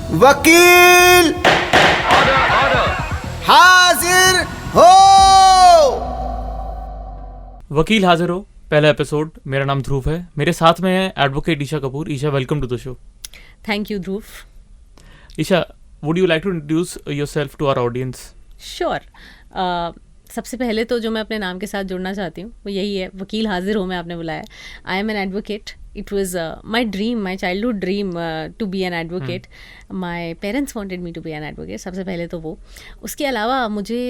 वकील हाजिर हो। वकील हाजिर हो पहला एपिसोड। मेरा नाम ध्रुव है, मेरे साथ में है advocate Isha Kapoor. Isha, welcome to the show. Thank you Dhruv. Isha, would you like to introduce yourself to our audience? Sure. सबसे पहले तो जो मैं अपने नाम के साथ जुड़ना चाहती हूँ वो यही है, वकील हाजिर हो में आपने बुलाया। I am an advocate. It was my dream, my childhood dream to be an advocate. My parents wanted me to be an advocate. सबसे पहले तो वो। उसके अलावा मुझे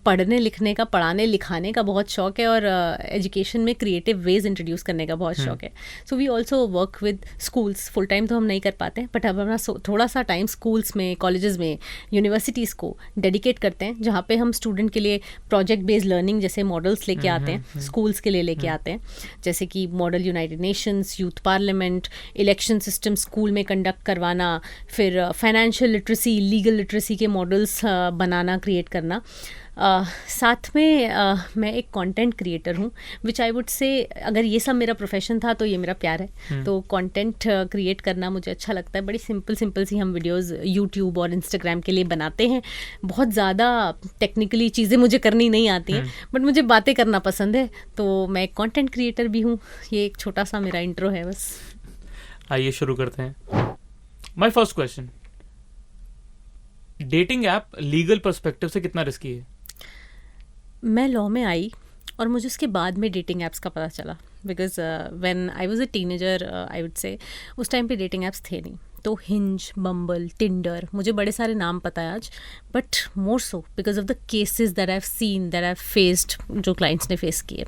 पढ़ने लिखने का, पढ़ाने लिखाने का बहुत शौक है और एजुकेशन में क्रिएटिव वेज इंट्रोड्यूस करने का बहुत शौक है। So we also work with schools. Full time तो हम नहीं कर पाते, बट अब हमारा थोड़ा सा टाइम स्कूल्स में, कॉलेजेस में, यूनिवर्सिटीज़ को डेडिकेट करते हैं, जहाँ पे हम स्टूडेंट के लिए प्रोजेक्ट बेस्ड लर्निंग जैसे मॉडल्स लेके आते हैं, स्कूल्स के लिए लेके आते हैं, जैसे कि model United Nations, youth parliament, election system school में कंडक्ट करवाना, फिर फाइनेंशियल लिटरेसी, लीगल लिटरेसी के मॉडल्स बनाना, क्रिएट करना। साथ में मैं एक कंटेंट क्रिएटर हूँ, विच आई वुड से अगर ये सब मेरा प्रोफेशन था तो ये मेरा प्यार है। तो कंटेंट क्रिएट करना मुझे अच्छा लगता है। बड़ी सिंपल सी हम वीडियोस यूट्यूब और इंस्टाग्राम के लिए बनाते हैं। बहुत ज़्यादा टेक्निकली चीज़ें मुझे करनी नहीं आती हैं, बट मुझे बातें करना पसंद है, तो मैं एक कंटेंट क्रिएटर भी हूँ। ये एक छोटा सा मेरा इंट्रो है बस। आइए शुरू करते हैं। My first question, dating app legal perspective से कितना रिस्की है? मैं लॉ में आई और मुझे उसके बाद में डेटिंग ऐप्स का पता चला, because when I was a teenager I would से उस टाइम पे डेटिंग ऐप्स थे नहीं। तो हिंज, बम्बल, टिंडर, मुझे बड़े सारे नाम पता है आज, but more so because of the cases that I have scene, that I have faced, जो क्लाइंट्स ने फेस किए।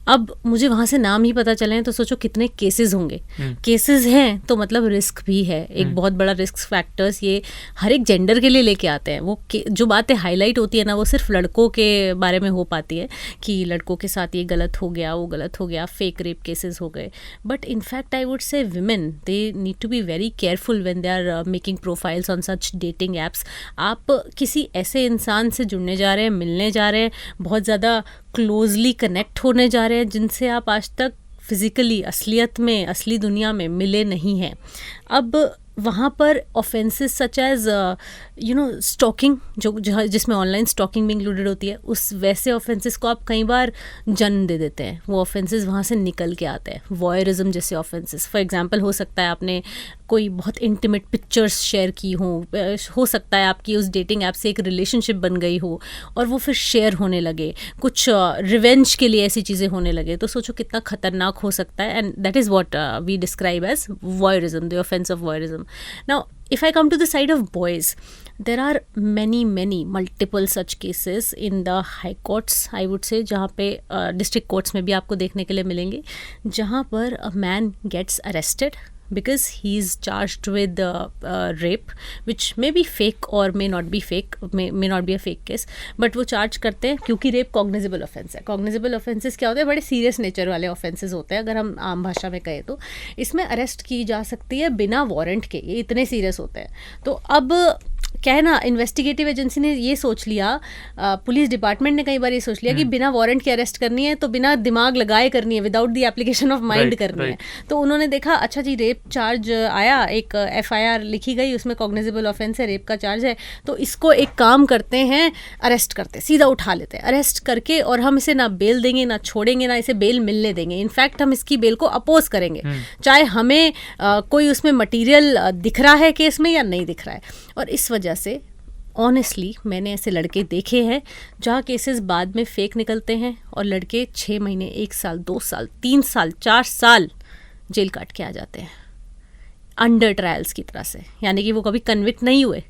अब मुझे वहाँ से नाम ही पता चले हैं तो सोचो कितने केसेस होंगे। केसेस हैं तो मतलब रिस्क भी है, एक बहुत बड़ा रिस्क फैक्टर्स ये हर एक जेंडर के लिए लेके आते हैं। वो जो बातें हाईलाइट होती है ना, वो सिर्फ लड़कों के बारे में हो पाती है कि लड़कों के साथ ये गलत हो गया, वो गलत हो गया, फेक रेप केसेस हो गए। But in fact I would say women, they need to be very careful when they are making profiles on such dating apps. आप किसी ऐसे इंसान से जुड़ने जा रहे हैं, मिलने जा रहे हैं, बहुत ज़्यादा क्लोजली कनेक्ट होने जा रहे हैं, जिनसे आप आज तक फिज़िकली, असलियत में, असली दुनिया में मिले नहीं हैं। अब वहाँ पर ऑफेंसेस सच एज स्टॉकिंग, जिसमें ऑनलाइन स्टॉकिंग भी इंक्लूडेड होती है, उस वैसे ऑफेंसेस को आप कई बार जन्म दे देते हैं। वो ऑफेंसेस वहाँ से निकल के आते हैं। वॉयरिज्म जैसे ऑफेंसेस, फॉर एग्जांपल हो सकता है आपने कोई बहुत इंटीमेट पिक्चर्स शेयर की हो सकता है आपकी उस डेटिंग ऐप से एक रिलेशनशिप बन गई हो और वो फिर शेयर होने लगे, कुछ रिवेंज के लिए ऐसी चीज़ें होने लगे, तो सोचो कितना खतरनाक हो सकता है। And that is what we describe as voyeurism, the offence of voyeurism. Now, if I come to the side of boys, there are many multiple such cases in the high courts, I would say, जहाँ पे district courts में भी आपको देखने के लिए मिलेंगे, जहाँ पर a man gets arrested because he is charged with rape, which may be fake or may not be fake, may not be a fake case, but वो चार्ज करते हैं क्योंकि रेप कॉग्निजेबल ऑफेंस है। कॉग्निजेबल ऑफेंसेस क्या होते हैं? बड़े serious nature वाले ऑफेंसेस होते हैं, अगर हम आम भाषा में कहें तो। इसमें अरेस्ट की जा सकती है बिना वारंट के, ये इतने सीरियस होते हैं। तो अब क्या है ना, इन्वेस्टिगेटिव एजेंसी ने ये सोच लिया, पुलिस डिपार्टमेंट ने कई बार ये सोच लिया कि बिना वारंट के अरेस्ट करनी है तो बिना दिमाग लगाए करनी है, without the application of mind करनी है। तो उन्होंने देखा, अच्छा जी, रेप चार्ज आया, एक FIR लिखी गई, उसमें कॉग्निजेबल ऑफेंस है, रेप का चार्ज है, तो इसको एक काम करते हैं, अरेस्ट करते, सीधा उठा लेते हैं। अरेस्ट करके और हम इसे ना बेल देंगे, ना छोड़ेंगे, ना इसे बेल मिलने देंगे। इनफैक्ट हम इसकी बेल को अपोज करेंगे, चाहे हमें कोई उसमें मटीरियल दिख रहा है केस में या नहीं दिख रहा है। और इस वजह से ऑनेस्टली मैंने ऐसे लड़के देखे हैं जहाँ केसेस बाद में फेक निकलते हैं और लड़के 6 महीने, 1 साल, 2 साल, 3 साल, 4 साल जेल काट के आ जाते हैं अंडर ट्रायल्स की तरह से। यानी कि वो कभी कन्विक्ट नहीं हुए,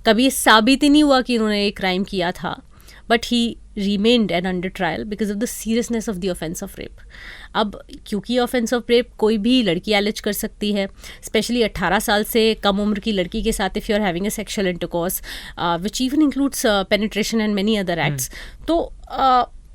कभी ये साबित ही नहीं हुआ कि उन्होंने एक क्राइम किया था, but he remained and under trial because of the seriousness of the offense of rape. अब क्योंकि ऑफेंस ऑफ रेप कोई भी लड़की एलिज कर सकती है, स्पेशली 18 साल से कम उम्र की लड़की के साथ, if you are having a sexual intercourse which even includes penetration and many other acts, तो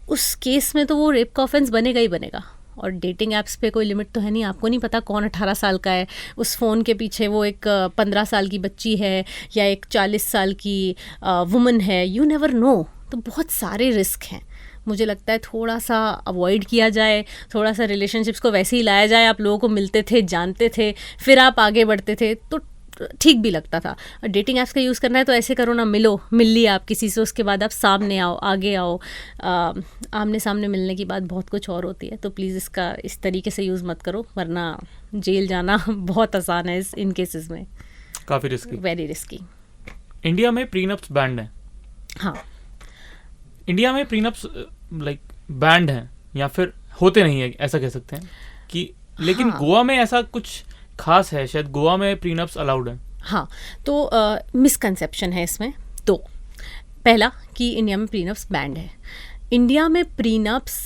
उस केस में तो वो रेप का ऑफेंस बनेगा ही बनेगा। और डेटिंग ऐप्स पे कोई लिमिट तो है नहीं, आपको नहीं पता कौन 18 साल का है, उस फ़ोन के पीछे वो एक 15 साल की बच्ची है या एक 40 साल की वुमन है, यू नेवर नो। तो बहुत सारे रिस्क हैं। मुझे लगता है थोड़ा सा अवॉइड किया जाए, थोड़ा सा रिलेशनशिप्स को वैसे ही लाया जाए, आप लोगों को मिलते थे, जानते थे, फिर आप आगे बढ़ते थे, तो ठीक भी लगता था। डेटिंग ऐप्स का यूज़ करना है तो ऐसे करो ना, मिल लिया आप किसी से, उसके बाद आप सामने आओ, आगे आओ। आमने सामने मिलने की बात बहुत कुछ और होती है। तो प्लीज़ इसका इस तरीके से यूज़ मत करो, वरना जेल जाना बहुत आसान है इन केसेस में। काफ़ी रिस्की, वेरी रिस्की। इंडिया में प्रीनप्स बैंड हैं। हाँ, इंडिया में प्रीनप्स लाइक बैंड हैं या फिर होते नहीं है, ऐसा कह सकते हैं कि, लेकिन हाँ। गोवा में ऐसा कुछ खास है, शायद गोवा में प्रीनप्स अलाउड हैं। हाँ, तो मिसकंसेप्शन है इसमें। तो पहला कि इंडिया में प्रीनप्स बैंड है। इंडिया में प्रीनप्स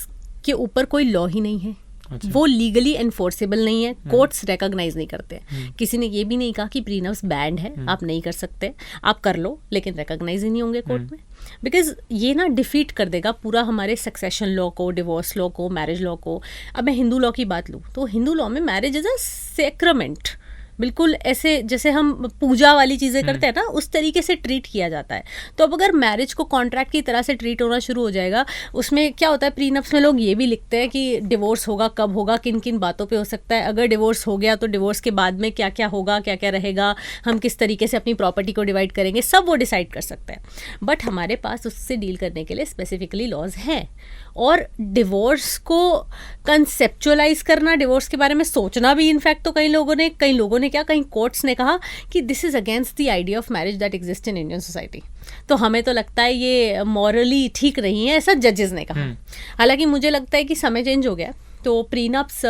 के ऊपर कोई लॉ ही नहीं है। अच्छा। वो लीगली एनफोर्सेबल नहीं है, कोर्ट्स रिकॉग्नाइज नहीं करते। किसी ने ये भी नहीं कहा कि प्रीनप्स बैंड है, आप नहीं कर सकते, आप कर लो, लेकिन रिकॉग्नाइज ही नहीं होंगे कोर्ट में। बिकॉज ये ना डिफीट कर देगा पूरा हमारे सक्सेशन लॉ को, डिवोर्स लॉ को, मैरिज लॉ को। अब मैं हिंदू लॉ की बात लूँ तो हिंदू लॉ में मैरिज इज अ सेक्रेमेंट, बिल्कुल ऐसे जैसे हम पूजा वाली चीज़ें करते हैं ना, उस तरीके से ट्रीट किया जाता है। तो अब अगर मैरिज को कॉन्ट्रैक्ट की तरह से ट्रीट होना शुरू हो जाएगा, उसमें क्या होता है, प्रीनप्स में लोग ये भी लिखते हैं कि डिवोर्स होगा, कब होगा, किन किन बातों पे हो सकता है, अगर डिवोर्स हो गया तो डिवोर्स के बाद में क्या क्या होगा, क्या क्या रहेगा, हम किस तरीके से अपनी प्रॉपर्टी को डिवाइड करेंगे, सब वो डिसाइड कर सकते हैं। बट हमारे पास उससे डील करने के लिए स्पेसिफिकली लॉज हैं। और डिवोर्स को कंसेप्चुअलाइज करना, डिवोर्स के बारे में सोचना भी, इनफैक्ट तो कई लोगों ने क्या, कई कोर्ट्स ने कहा कि this is against the idea of marriage that exist in Indian society. तो हमें तो लगता है ये मॉरली ठीक नहीं है, ऐसा जजेस ने कहा। हालांकि मुझे लगता है कि समय चेंज हो गया, तो प्रीनप्स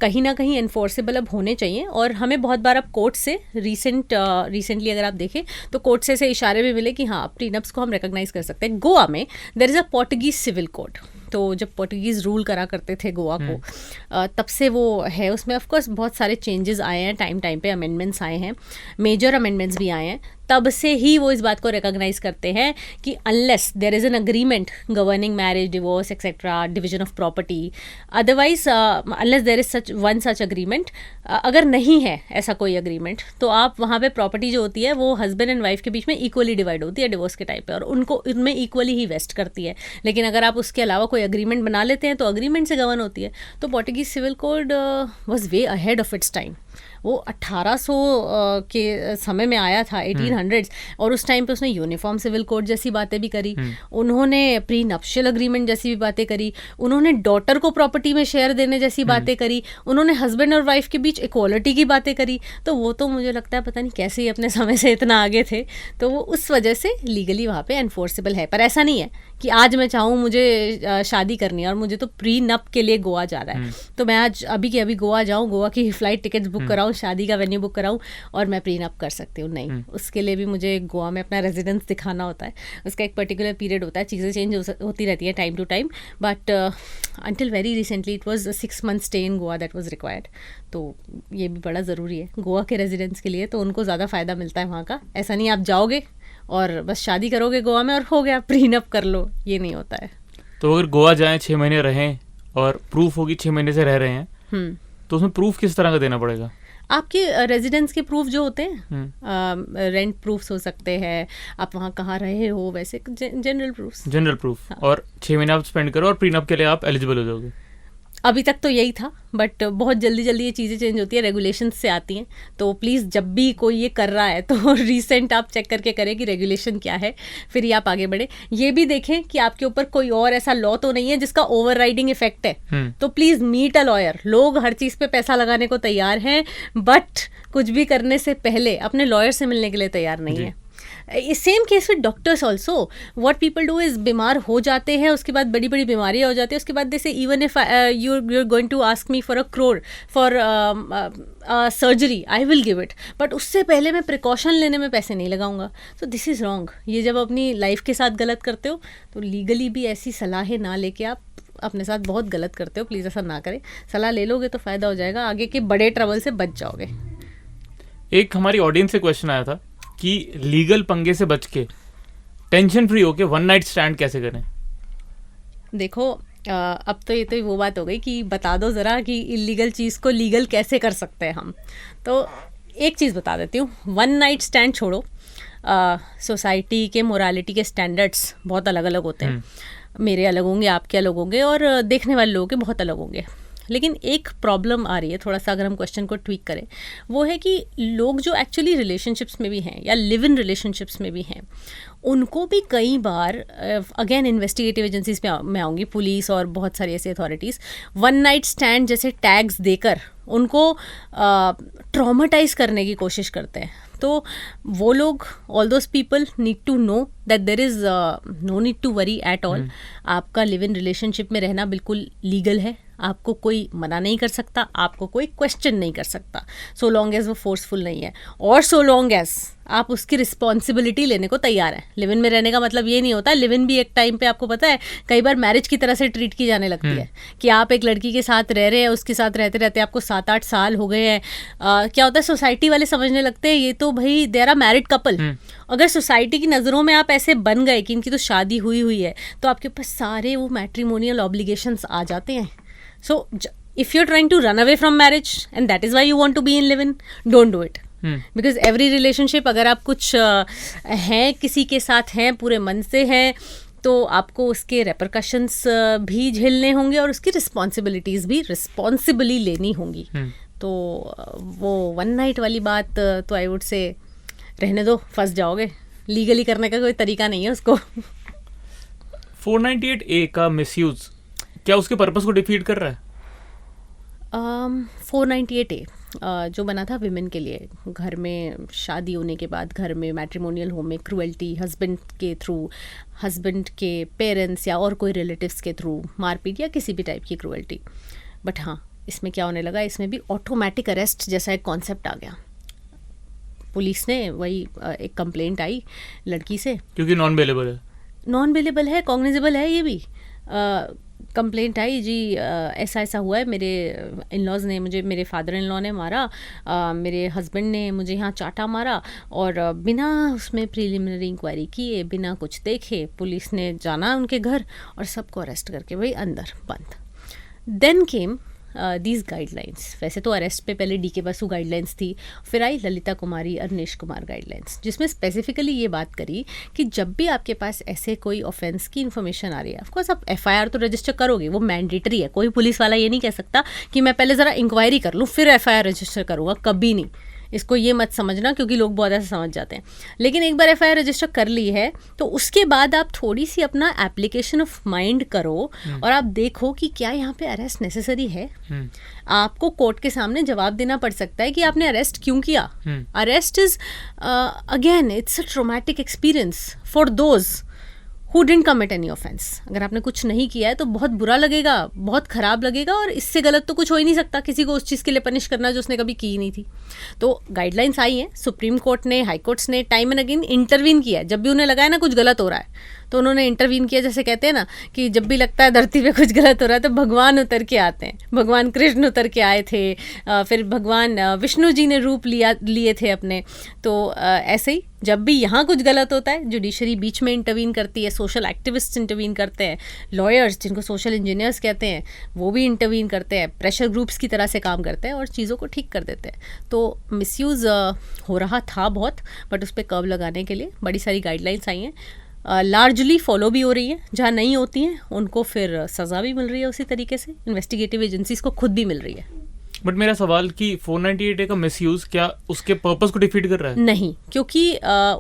कहीं ना कहीं एनफोर्सेबल अब होने चाहिए। और हमें बहुत बार अब कोर्ट से रिसेंटली अगर आप देखें तो कोर्ट से ऐसे इशारे भी मिले कि हाँ, प्रीनप्स को हम रिकॉग्नाइज कर सकते हैं। गोवा में there is a Portuguese civil code. तो जब पोर्टुगीज़ रूल करा करते थे गोवा को, तब से वो है। उसमें ऑफकोर्स बहुत सारे चेंजेस आए हैं, टाइम पे अमेंडमेंट्स आए हैं, मेजर अमेंडमेंट्स भी आए हैं। तब से ही वो इस बात को रिकॉग्नाइज करते हैं कि unless there is an agreement governing marriage, divorce etcetera, division of property, otherwise unless there is such agreement, अगर नहीं है ऐसा कोई अग्रीमेंट, तो आप वहाँ पे प्रॉपर्टी जो होती है वो हस्बैंड एंड वाइफ के बीच में इक्वली डिवाइड होती है डिवोर्स के टाइम पे, और उनको उनमें इक्वली ही वेस्ट करती है। लेकिन अगर आप उसके अलावा कोई अग्रीमेंट बना लेते हैं तो अग्रीमेंट से गवर्न होती है। तो Portuguese civil code was way ahead of its time. वो 1800 के समय में आया था, 1800s, और उस टाइम पे उसने यूनिफॉर्म सिविल कोड जैसी बातें भी करी, उन्होंने प्री नप्शियल अग्रीमेंट जैसी भी बातें करी, उन्होंने डॉटर को प्रॉपर्टी में शेयर देने जैसी बातें करी, उन्होंने हस्बैंड और वाइफ के बीच इक्वालिटी की बातें करी। तो वो तो मुझे लगता है पता नहीं कैसे ही अपने समय से इतना आगे थे, तो वो उस वजह से लीगली वहाँ पे एनफोर्सेबल है। पर ऐसा नहीं है कि आज मैं चाहूँ मुझे शादी करनी है और मुझे तो प्री नप के लिए गोवा जा रहा है, तो मैं आज अभी के अभी गोवा जाऊँ, गोवा की फ्लाइट टिकट्स बुक कराऊँ, शादी का वेन्यू बुक कराऊँ और मैं प्री नप कर सकती हूँ। नहीं, उसके लिए भी मुझे गोवा में अपना रेजिडेंस दिखाना होता है, उसका एक पर्टिकुलर पीरियड होता है, चीज़ें चेंज होती रहती है time to time, but until very recently it was 6 months stay in Goa that was required. तो ये भी बड़ा ज़रूरी है गोवा के रेजिडेंट्स के लिए, तो उनको ज़्यादा फ़ायदा मिलता है वहाँ का। ऐसा नहीं आप जाओगे और बस शादी करोगे गोवा में और हो गया, प्रीनप कर लो, ये नहीं होता है। तो अगर गोवा जाएं, 6 महीने रहें और प्रूफ होगी 6 महीने से रह रहे हैं, तो उसमें प्रूफ किस तरह का देना पड़ेगा? आपके रेजिडेंस के प्रूफ जो होते हैं, रेंट प्रूफ्स हो सकते हैं, आप वहाँ कहाँ रहे हो, वैसे जनरल प्रूफ। और 6 महीने आप स्पेंड करो और प्रीनप के लिए आप एलिजिबल हो जाओगे। अभी तक तो यही था, बट बहुत जल्दी ये चीज़ें चेंज होती है, रेगुलेशंस से आती हैं। तो प्लीज़ जब भी कोई ये कर रहा है तो रिसेंट आप चेक करके करें कि रेगुलेशन क्या है, फिर ही आप आगे बढ़े। ये भी देखें कि आपके ऊपर कोई और ऐसा लॉ तो नहीं है जिसका ओवरराइडिंग इफेक्ट है। तो प्लीज़ मीट अ लॉयर। लोग हर चीज़ पे पैसा लगाने को तैयार हैं, बट कुछ भी करने से पहले अपने लॉयर से मिलने के लिए तैयार नहीं है। Same case with doctors also. What people do is बीमार हो जाते हैं, उसके बाद बड़ी बड़ी बीमारियाँ हो जाती है, उसके बाद जैसे even if you're going to ask me for a crore for surgery, I will give it, but उससे पहले मैं प्रिकॉशन लेने में पैसे नहीं लगाऊंगा। तो दिस इज़ रॉन्ग। ये जब अपनी लाइफ के साथ गलत करते हो तो लीगली भी ऐसी सलाहें ना लेके आप अपने साथ बहुत गलत करते हो। प्लीज़ ऐसा ना करें, सलाह ले लोगे तो फ़ायदा हो जाएगा, आगे के बड़े ट्रबल से बच जाओगे। एक हमारी ऑडियंस से क्वेश्चन आया था कि लीगल पंगे से बच के टेंशन फ्री होके वन नाइट स्टैंड कैसे करें? देखो, अब तो ये तो वो बात हो गई कि बता दो ज़रा कि इलीगल चीज़ को लीगल कैसे कर सकते हैं हम। तो एक चीज़ बता देती हूँ, वन नाइट स्टैंड छोड़ो, सोसाइटी के मोरालिटी के स्टैंडर्ड्स बहुत अलग अलग होते हैं। मेरे अलग होंगे, आपके अलग होंगे, और देखने वाले लोगों के बहुत अलग होंगे। लेकिन एक प्रॉब्लम आ रही है थोड़ा सा, अगर हम क्वेश्चन को ट्वीक करें, वो है कि लोग जो एक्चुअली रिलेशनशिप्स में भी हैं या लिव इन रिलेशनशिप्स में भी हैं, उनको भी कई बार, अगेन इन्वेस्टिगेटिव एजेंसीज पे मैं आऊँगी, पुलिस और बहुत सारी ऐसी अथॉरिटीज़ वन नाइट स्टैंड जैसे टैग्स देकर उनको ट्रॉमेटाइज करने की कोशिश करते हैं. तो वो लोग, all those people need to know that there is no need to worry at all. आपका लिव इन रिलेशनशिप में रहना बिल्कुल लीगल है, आपको कोई मना नहीं कर सकता, आपको कोई क्वेश्चन नहीं कर सकता, सो लॉन्ग एज वो फोर्सफुल नहीं है और सो लॉन्ग एज आप उसकी रिस्पॉन्सिबिलिटी लेने को तैयार है. लिव इन में रहने का मतलब ये नहीं होता. लिव इन भी एक टाइम पे, आपको पता है, कई बार मैरिज की तरह से ट्रीट की जाने लगती है कि आप एक लड़की के साथ रह रहे हैं, उसके साथ रहते रहते आपको 7-8 साल हो गए हैं. क्या होता है, सोसाइटी वाले समझने लगते हैं ये तो भाई they are a married couple. अगर सोसाइटी की नज़रों में आप ऐसे बन गए कि इनकी तो शादी हुई हुई है, तो आपके ऊपर सारे वो मैट्रिमोनियल ऑब्लिगेशंस आ जाते हैं. So, if you're trying to run away from marriage and that is why you want to be in live-in, don't do it. Because every relationship, अगर आप कुछ हैं किसी के साथ हैं, पूरे मन से हैं, तो आपको उसके repercussions भी झेलने होंगे और उसकी responsibilities भी responsibly लेनी होंगी. तो वो वन नाइट वाली बात तो आई वुड से रहने दो, फंस जाओगे. लीगली करने का कोई तरीका नहीं है उसको. 498A का मिसयूज क्या उसके पर्पस को डिफीट कर रहा है? 498A जो बना था विमेन के लिए, घर में शादी होने के बाद घर में मैट्रिमोनियल होम में क्रूएल्टी, हस्बैंड के थ्रू, हस्बैंड के पेरेंट्स या और कोई रिलेटिव्स के थ्रू मारपीट या किसी भी टाइप की क्रूएल्टी. बट हाँ, इसमें क्या होने लगा, इसमें भी ऑटोमेटिक अरेस्ट जैसा एक कॉन्सेप्ट आ गया. पुलिस ने वही एक कंप्लेंट आई लड़की से, क्योंकि नॉन बेलेबल है, कॉग्निजेबल है. ये भी कंप्लेंट आई जी, ऐसा ऐसा हुआ है, मेरे इन लॉज ने मुझे, मेरे फादर इन लॉ ने मारा, मेरे हस्बैंड ने मुझे यहाँ चाटा मारा, और बिना उसमें प्रीलिमिनरी इंक्वायरी किए, बिना कुछ देखे पुलिस ने जाना उनके घर और सबको अरेस्ट करके भाई अंदर बंद. Then came these guidelines. वैसे तो अरेस्ट पे पहले DK बसु गाइडलाइंस थी, फिर आई ललिता कुमारी, अरनेश कुमार गाइडलाइंस, जिसमें स्पेसिफिकली ये बात करी कि जब भी आपके पास ऐसे कोई ऑफेंस की इन्फॉर्मेशन आ रही है, ऑफकोर्स आप FIR तो रजिस्टर करोगे, वो मैंडेटरी है. कोई पुलिस वाला ये नहीं कह सकता कि मैं पहले ज़रा इंक्वायरी कर लूँ फिर FIR रजिस्टर करूँगा, कभी नहीं. इसको ये मत समझना, क्योंकि लोग बहुत ऐसा समझ जाते हैं. लेकिन एक बार FIR रजिस्टर कर ली है तो उसके बाद आप थोड़ी सी अपना एप्लीकेशन ऑफ माइंड करो और आप देखो कि क्या यहाँ पे अरेस्ट नेसेसरी है. आपको कोर्ट के सामने जवाब देना पड़ सकता है कि आपने अरेस्ट क्यों किया. Arrest is again it's a traumatic experience for those who didn't commit any offence. अगर आपने कुछ नहीं किया है तो बहुत बुरा लगेगा, बहुत ख़राब लगेगा, और इससे गलत तो कुछ हो ही नहीं सकता किसी को उस चीज़ के लिए पनिश करना जो उसने कभी की ही नहीं थी. तो गाइडलाइंस आई हैं, सुप्रीम कोर्ट ने, हाई कोर्ट्स ने टाइम एंड अगेन इंटरवीन किया है. जब भी उन्हें लगा है ना कुछ गलत हो रहा है तो उन्होंने इंटरवीन किया. जैसे कहते हैं ना कि जब भी लगता है धरती पे कुछ गलत हो रहा है तो भगवान उतर के आते हैं. भगवान कृष्ण उतर के आए थे, फिर भगवान विष्णु जी ने रूप लिए थे अपने. तो ऐसे ही जब भी यहाँ कुछ गलत होता है, जुडिशरी बीच में इंटरवीन करती है, सोशल एक्टिविस्ट इंटरवीन करते हैं, लॉयर्स जिनको सोशल इंजीनियर्स कहते हैं वो भी इंटरवीन करते हैं, प्रेशर ग्रुप्स की तरह से काम करते हैं और चीज़ों को ठीक कर देते हैं. तो मिसयूज़ हो रहा था बहुत, बट उस पर कर्व लगाने के लिए बड़ी सारी गाइडलाइंस आई हैं. लार्जली फॉलो भी हो रही है. जहाँ नहीं होती हैं उनको फिर सज़ा भी मिल रही है, उसी तरीके से इन्वेस्टिगेटिव एजेंसीज को खुद भी मिल रही है. बट मेरा सवाल कि 498A का मिसयूज क्या उसके पर्पस को डिफीट कर रहा है? नहीं, क्योंकि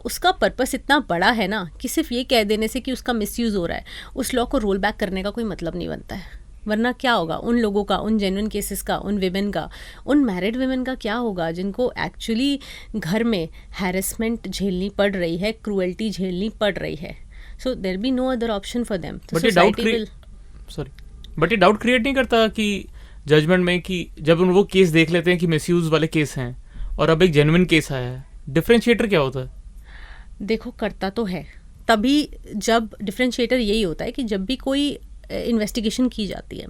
उसका पर्पस इतना बड़ा है ना कि सिर्फ ये कह देने से कि उसका मिसयूज हो रहा है, उस लॉ को रोल बैक करने का कोई मतलब नहीं बनता है. वरना क्या होगा उन लोगों का, उन जेन्युइन केसेस का, उन विमेन का, उन मैरिड विमेन का क्या होगा जिनको एक्चुअली घर में हैरेसमेंट झेलनी पड़ रही है, क्रूएल्टी झेलनी पड़ रही है. So there be no other option for them. But ये डाउट क्रिएट नहीं करता कि जजमेंट में कि जब उन वो केस देख लेते हैं कि मिसयूज वाले केस हैं और अब एक जेन्युइन केस आया है, डिफरेंशिएटर क्या होता है? देखो, करता तो है. तभी जब डिफरेंशिएटर यही होता है कि जब भी कोई इन्वेस्टिगेशन की जाती है,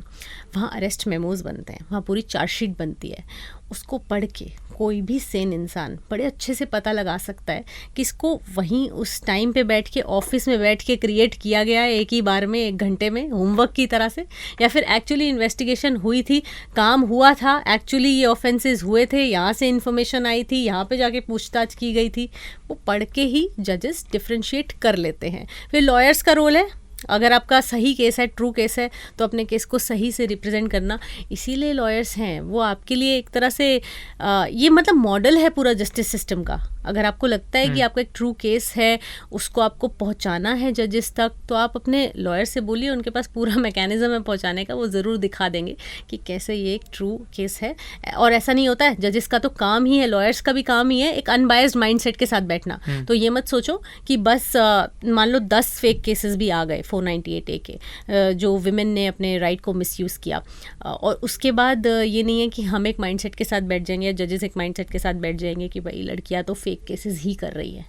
वहाँ अरेस्ट मेमोज बनते हैं, वहाँ पूरी चार्जशीट बनती है. उसको पढ़ के कोई भी सेन इंसान बड़े अच्छे से पता लगा सकता है कि इसको वहीं उस टाइम पे बैठ के ऑफिस में बैठ के क्रिएट किया गया है एक ही बार में, 1 घंटे में, होमवर्क की तरह से, या फिर एक्चुअली इन्वेस्टिगेशन हुई थी, काम हुआ था, एक्चुअली ये ऑफेंसेस हुए थे, यहाँ से इन्फॉर्मेशन आई थी, यहाँ पे जाके पूछताछ की गई थी. वो पढ़ के ही जजेस डिफ्रेंशिएट कर लेते हैं. फिर लॉयर्स का रोल है अगर आपका सही केस है, ट्रू केस है, तो अपने केस को सही से रिप्रेजेंट करना, इसीलिए लॉयर्स हैं। वो आपके लिए एक तरह से ये मतलब मॉडल है पूरा जस्टिस सिस्टम का। अगर आपको लगता है कि आपका एक ट्रू केस है, उसको आपको पहुंचाना है जजेस तक, तो आप अपने लॉयर से बोलिए, उनके पास पूरा मैकेनिज्म है पहुंचाने का, वो ज़रूर दिखा देंगे कि कैसे ये एक ट्रू केस है। और ऐसा नहीं होता है, जजेस का तो काम ही है, लॉयर्स का भी काम ही है एक अनबायस्ड माइंडसेट के साथ बैठना। तो ये मत सोचो कि बस मान लो 10 फेक केसेस भी आ गए 498A के, जो विमेन ने अपने राइट को मिसयूज़ किया, और उसके बाद ये नहीं है कि हम एक माइंडसेट के साथ बैठ जाएंगे या जजेस एक माइंडसेट के साथ बैठ जाएंगे कि भाई लड़कियां तो फेक केसेस ही कर रही है।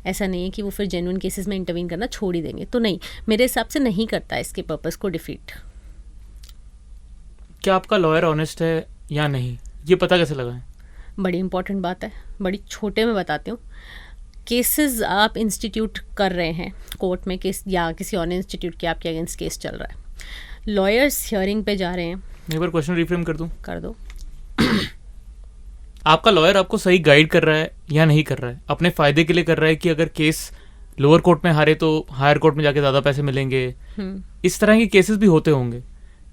ऐसा नहीं है कि वो फिर जेन्युइन केसेस में इंटरवीन करना छोड़ ही देंगे, तो नहीं, मेरे हिसाब से नहीं करता इसके पर्पस को डिफीट। क्या आपका लॉयर ऑनेस्ट है या नहीं, ये पता कैसे लगाएं? बड़ी इंपॉर्टेंट बात है, बड़ी छोटे में बताती हूँ। केसेस आप इंस्टीट्यूट कर रहे हैं कोर्ट में, केस या किसी और इंस्टीट्यूट के आपके अगेंस्ट केस चल रहा है, लॉयर्स हियरिंग पे जा रहे हैं। एक बार क्वेश्चन रिफ्रेम कर दूं? कर दो। आपका लॉयर आपको सही गाइड कर रहा है या नहीं कर रहा है, अपने फायदे के लिए कर रहा है कि अगर केस लोअर कोर्ट में हारे तो हायर कोर्ट में जाके ज़्यादा पैसे मिलेंगे, इस तरह के केसेस भी होते होंगे।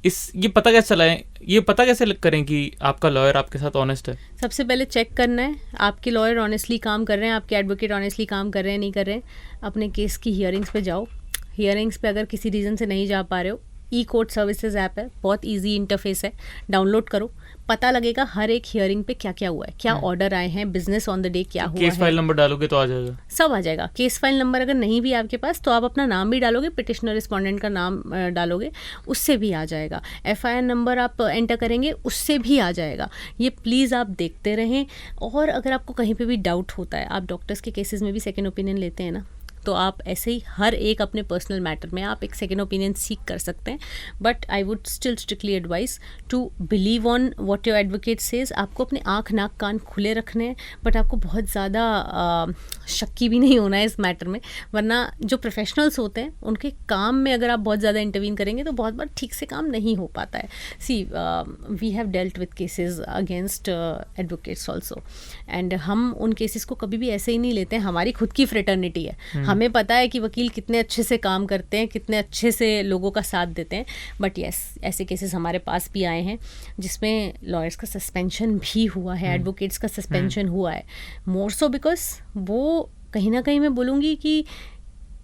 ये पता कैसे चलाएं, ये पता कैसे करें कि आपका लॉयर आपके साथ ऑनेस्ट है? सबसे पहले चेक करना है आपके लॉयर ऑनेस्टली काम कर रहे हैं, आपके एडवोकेट ऑनेस्टली काम कर रहे हैं, नहीं कर रहे हैं। अपने केस की हियरिंग्स पे जाओ। हियरिंग्स पे अगर किसी रीज़न से नहीं जा पा रहे हो, ई कोर्ट सर्विसेज ऐप है, बहुत इजी इंटरफेस है, डाउनलोड करो, पता लगेगा हर एक हियरिंग पे क्या क्या हुआ है, क्या ऑर्डर आए हैं, बिजनेस ऑन द डे क्या हुआ है। केस फाइल नंबर डालोगे तो आ जाएगा, सब आ जाएगा। केस फाइल नंबर अगर नहीं भी आपके पास तो आप अपना नाम भी डालोगे, पिटिशनर रिस्पोंडेंट का नाम डालोगे, उससे भी आ जाएगा। FIR नंबर आप एंटर करेंगे, उससे भी आ जाएगा। ये प्लीज़ आप देखते रहें। और अगर आपको कहीं पे भी डाउट होता है, आप डॉक्टर्स के केसेस में भी सेकेंड ओपिनियन लेते हैं ना, तो आप ऐसे ही हर एक अपने पर्सनल मैटर में आप एक सेकेंड ओपिनियन सीख कर सकते हैं। But I would still strictly advise to believe on what your advocate says. आपको अपने आँख नाक कान खुले रखने हैं, बट आपको बहुत ज़्यादा शक्की भी नहीं होना है इस मैटर में, वरना जो प्रोफेशनल्स होते हैं उनके काम में अगर आप बहुत ज़्यादा इंटरवीन करेंगे तो बहुत बार ठीक से काम नहीं हो पाता है। See we have dealt with cases against advocates also, and हम उन केसेस को कभी भी ऐसे ही नहीं लेते हैं। हमारी खुद की फ्रेटर्निटी है, हमें पता है कि वकील कितने अच्छे से काम करते हैं, कितने अच्छे से लोगों का साथ देते हैं। बट यस, ऐसे केसेस हमारे पास भी आए हैं जिसमें लॉयर्स का सस्पेंशन भी हुआ है, एडवोकेट्स का सस्पेंशन हुआ है। मोर सो बिकॉज वो कहीं ना कहीं मैं बोलूँगी कि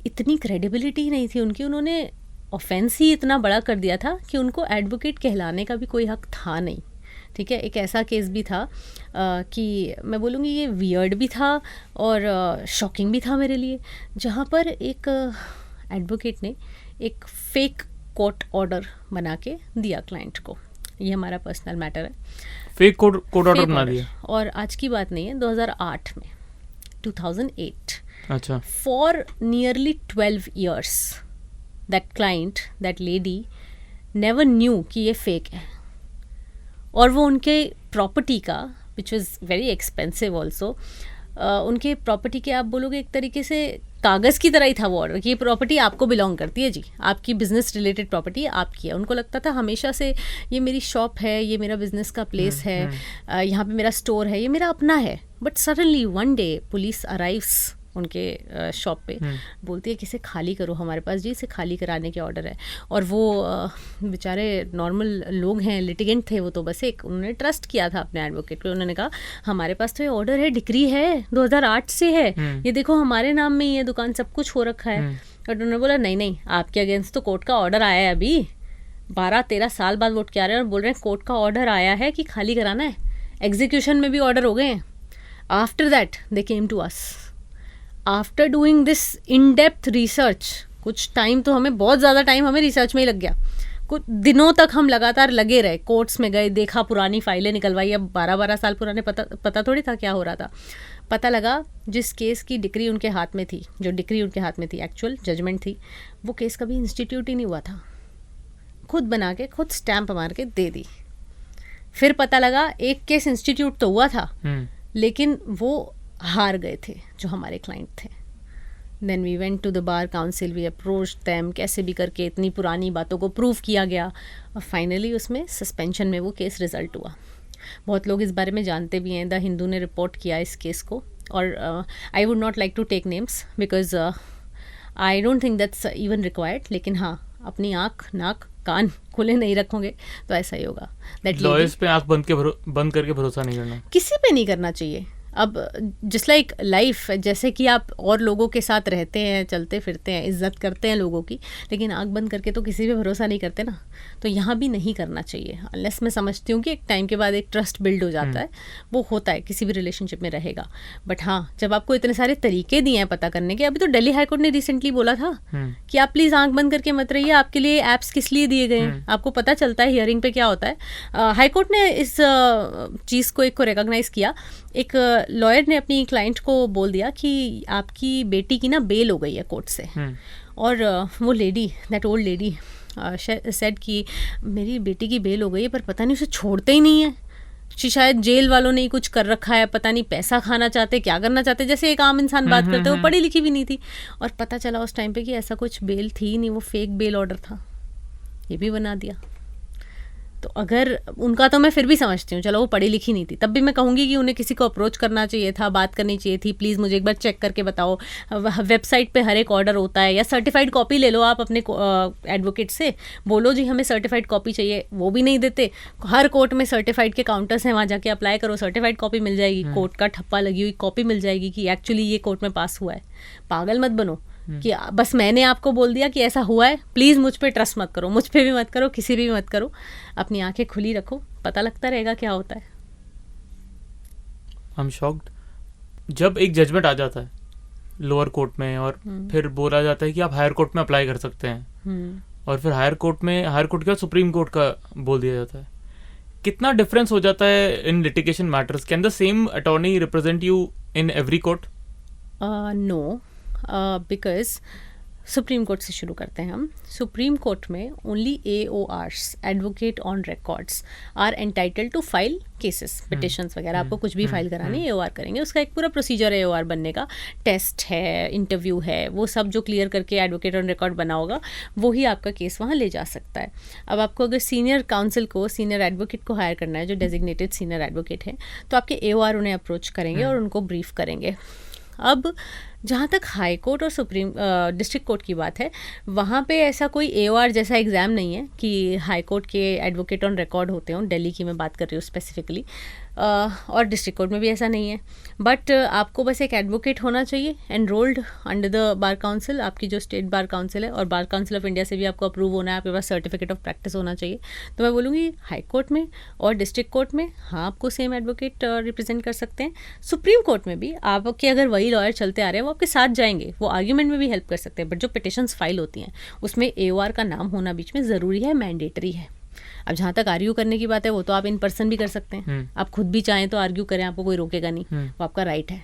इतनी क्रेडिबिलिटी नहीं थी उनकी, उन्होंने ऑफेंस ही इतना बड़ा कर दिया था कि उनको एडवोकेट कहलाने का भी कोई हक था नहीं। ठीक है, एक ऐसा केस भी था कि मैं बोलूँगी ये वियर्ड भी था और शॉकिंग भी था मेरे लिए, जहाँ पर एक एडवोकेट ने एक फेक कोर्ट ऑर्डर बना के दिया क्लाइंट को। ये हमारा पर्सनल मैटर है। फेक कोर्ट ऑर्डर बना दिया, और आज की बात नहीं है, 2008 में, 2008। अच्छा। For nearly 12 years that client, that lady never knew कि ये फेक है, और वो उनके प्रॉपर्टी का, which was very expensive also, उनके प्रॉपर्टी के आप बोलोगे एक तरीके से कागज़ की तरह ही था वो ऑर्डर कि ये प्रॉपर्टी आपको बिलोंग करती है जी, आपकी बिजनेस रिलेटेड प्रॉपर्टी आपकी है। उनको लगता था हमेशा से ये मेरी शॉप है, ये मेरा बिजनेस का प्लेस है, यहाँ पे मेरा स्टोर है, ये मेरा अपना है। But suddenly one day police arrives उनके शॉप पे, बोलती है कि इसे खाली करो, हमारे पास जी इसे खाली कराने के ऑर्डर है। और वो बेचारे नॉर्मल लोग हैं, लिटिगेंट थे वो, तो बस एक उन्होंने ट्रस्ट किया था अपने एडवोकेट पे। उन्होंने कहा हमारे पास तो ये ऑर्डर है, डिक्री है, 2008 से है, ये देखो हमारे नाम में ही है दुकान, सब कुछ हो रखा है। और उन्होंने बोला नहीं नहीं, आपके अगेंस्ट तो कोर्ट का ऑर्डर आया है, अभी 12-13 साल बाद वोट के आ रहे हैं और बोल रहे हैं कोर्ट का ऑर्डर आया है कि खाली कराना है, एग्जीक्यूशन में भी ऑर्डर हो गए हैं। After that they came to us after doing this in depth research. कुछ टाइम तो हमें, बहुत ज़्यादा टाइम हमें रिसर्च में ही लग गया, कुछ दिनों तक हम लगातार लगे रहे, कोर्ट्स में गए, देखा, पुरानी फाइलें निकलवाई। अब 12-12 साल पुराने पता थोड़ी था क्या हो रहा था। पता लगा जिस केस की डिक्री उनके हाथ में थी, जो डिक्री उनके हाथ में थी, एक्चुअल जजमेंट थी, वो केस कभी इंस्टीट्यूट ही नहीं हुआ था, खुद बना के खुद स्टैंप मार के दे दी। फिर पता लगा एक केस इंस्टीट्यूट तो हुआ था, लेकिन वो हार गए थे जो हमारे क्लाइंट थे। Then we went to the bar council, we approached them, कैसे भी करके इतनी पुरानी बातों को प्रूव किया गया, और फाइनली उसमें सस्पेंशन में वो केस रिजल्ट हुआ। बहुत लोग इस बारे में जानते भी हैं, द हिंदू ने रिपोर्ट किया इस केस को, और I would not like to take names because I don't think that's even required, लेकिन हाँ अपनी आँख नाक कान खुले नहीं रखोगे तो ऐसा ही होगा. दैट लॉयर्स पे आंख बंद करके भरोसा नहीं करना. किसी पे नहीं करना चाहिए. अब जस्ट लाइक लाइफ, जैसे कि आप और लोगों के साथ रहते हैं, चलते फिरते हैं, इज्जत करते हैं लोगों की, लेकिन आंख बंद करके तो किसी पे भरोसा नहीं करते ना. तो यहाँ भी नहीं करना चाहिए. अनलेस मैं समझती हूँ कि एक टाइम के बाद एक ट्रस्ट बिल्ड हो जाता है, वो होता है, किसी भी रिलेशनशिप में रहेगा. बट हाँ, जब आपको इतने सारे तरीके दिए हैं पता करने के, अभी तो दिल्ली हाईकोर्ट ने रिसेंटली बोला था कि आप प्लीज़ आंख बंद करके मत रहिए. आपके लिए ऐप्स किस लिए दिए गए हैं, आपको पता चलता है हियरिंग पे क्या होता है. हाईकोर्ट ने इस चीज़ को एक को रिकॉग्नाइज़ किया. एक लॉयर ने अपनी क्लाइंट को बोल दिया कि आपकी बेटी की ना बेल हो गई है कोर्ट से. और वो lady, that old lady said कि मेरी बेटी की बेल हो गई है, पर पता नहीं उसे छोड़ते ही नहीं है. शायद जेल वालों ने ही कुछ कर रखा है, पता नहीं पैसा खाना चाहते, क्या करना चाहते, जैसे एक आम इंसान बात करते हैं. वो पढ़ी लिखी भी नहीं थी. और पता चला उस टाइम पे कि ऐसा कुछ बेल थी नहीं, वो फेक बेल ऑर्डर था. ये भी बना दिया. तो अगर उनका, तो मैं फिर भी समझती हूँ, चलो वो पढ़ी लिखी नहीं थी, तब भी मैं कहूँगी कि उन्हें किसी को अप्रोच करना चाहिए था, बात करनी चाहिए थी. प्लीज़ मुझे एक बार चेक करके बताओ. वेबसाइट पे हर एक ऑर्डर होता है, या सर्टिफाइड कॉपी ले लो आप अपने एडवोकेट से, बोलो जी हमें सर्टिफाइड कॉपी चाहिए. वो भी नहीं देते. हर कोर्ट में सर्टिफाइड के काउंटर्स हैं, वहाँ जाके अप्लाई करो, सर्टिफाइड कॉपी मिल जाएगी. कोर्ट का ठप्पा लगी हुई कॉपी मिल जाएगी कि एक्चुअली ये कोर्ट में पास हुआ है. पागल मत बनो कि बस मैंने आपको बोल दिया कि ऐसा हुआ है, प्लीज़ मुझ पे ट्रस्ट मत करो. मुझ पे भी मत करो, किसी भी मत करो. अपनी आंखें खुली रखो, पता लगता रहेगा क्या होता है. I am shocked. जब एक जजमेंट आ जाता है लोअर कोर्ट में और फिर बोला जाता है कि आप हायर कोर्ट में अप्लाई कर सकते हैं, और फिर हायर कोर्ट के बाद सुप्रीम कोर्ट का बोल दिया जाता है, कितना डिफरेंस हो जाता है in litigation matters? Can the same attorney represent you in every court? No, because supreme court से शुरू करते हैं हम. सुप्रीम कोर्ट में only AORs, advocate on records, are entitled to file cases, petitions वगैरह. आपको कुछ भी फाइल करानी है AOR करेंगे. उसका एक पूरा प्रोसीजर है AOR बनने का. टेस्ट है, इंटरव्यू है, वो सब जो क्लियर करके एडवोकेट ऑन रिकॉर्ड बना होगा, वो ही आपका केस वहाँ ले जा सकता है. अब आपको अगर सीनियर काउंसिल को, सीनियर एडवोकेट को हायर करना है, जो डेजिग्नेटेड सीनियर एडवोकेट है, तो आपके AOR उन्हें अप्रोच करेंगे और उनको ब्रीफ करेंगे. अब जहाँ तक हाई कोर्ट और सुप्रीम डिस्ट्रिक्ट कोर्ट की बात है, वहाँ पे ऐसा कोई AOR जैसा एग्ज़ाम नहीं है कि हाई कोर्ट के एडवोकेट ऑन रिकॉर्ड होते हों. दिल्ली की मैं बात कर रही हूँ स्पेसिफिकली, और डिस्ट्रिक्ट कोर्ट में भी ऐसा नहीं है. बट आपको बस एक एडवोकेट होना चाहिए, enrolled under the bar council, आपकी जो स्टेट बार काउंसिल है, और बार काउंसिल ऑफ इंडिया से भी आपको अप्रूव होना है. आपके पास सर्टिफिकेट ऑफ प्रैक्टिस होना चाहिए. तो मैं बोलूँगी हाई कोर्ट में और डिस्ट्रिक्ट कोर्ट में हाँ आपको सेम एडवोकेट रिप्रेजेंट कर सकते हैं. सुप्रीम कोर्ट में भी आपके अगर वही लॉयर चलते आ रहे हैं, वो आपके साथ जाएंगे, वो आर्ग्यूमेंट में भी हेल्प कर सकते हैं. बट जो पिटिशंस फाइल होती हैं उसमें AOR का नाम होना बीच में ज़रूरी है, मैंडेटरी है. अब जहाँ तक आर्ग्यू करने की बात है, वो तो आप इन पर्सन भी कर सकते हैं. आप खुद भी चाहें तो आर्ग्यू करें, आपको कोई रोकेगा नहीं, वो आपका राइट है.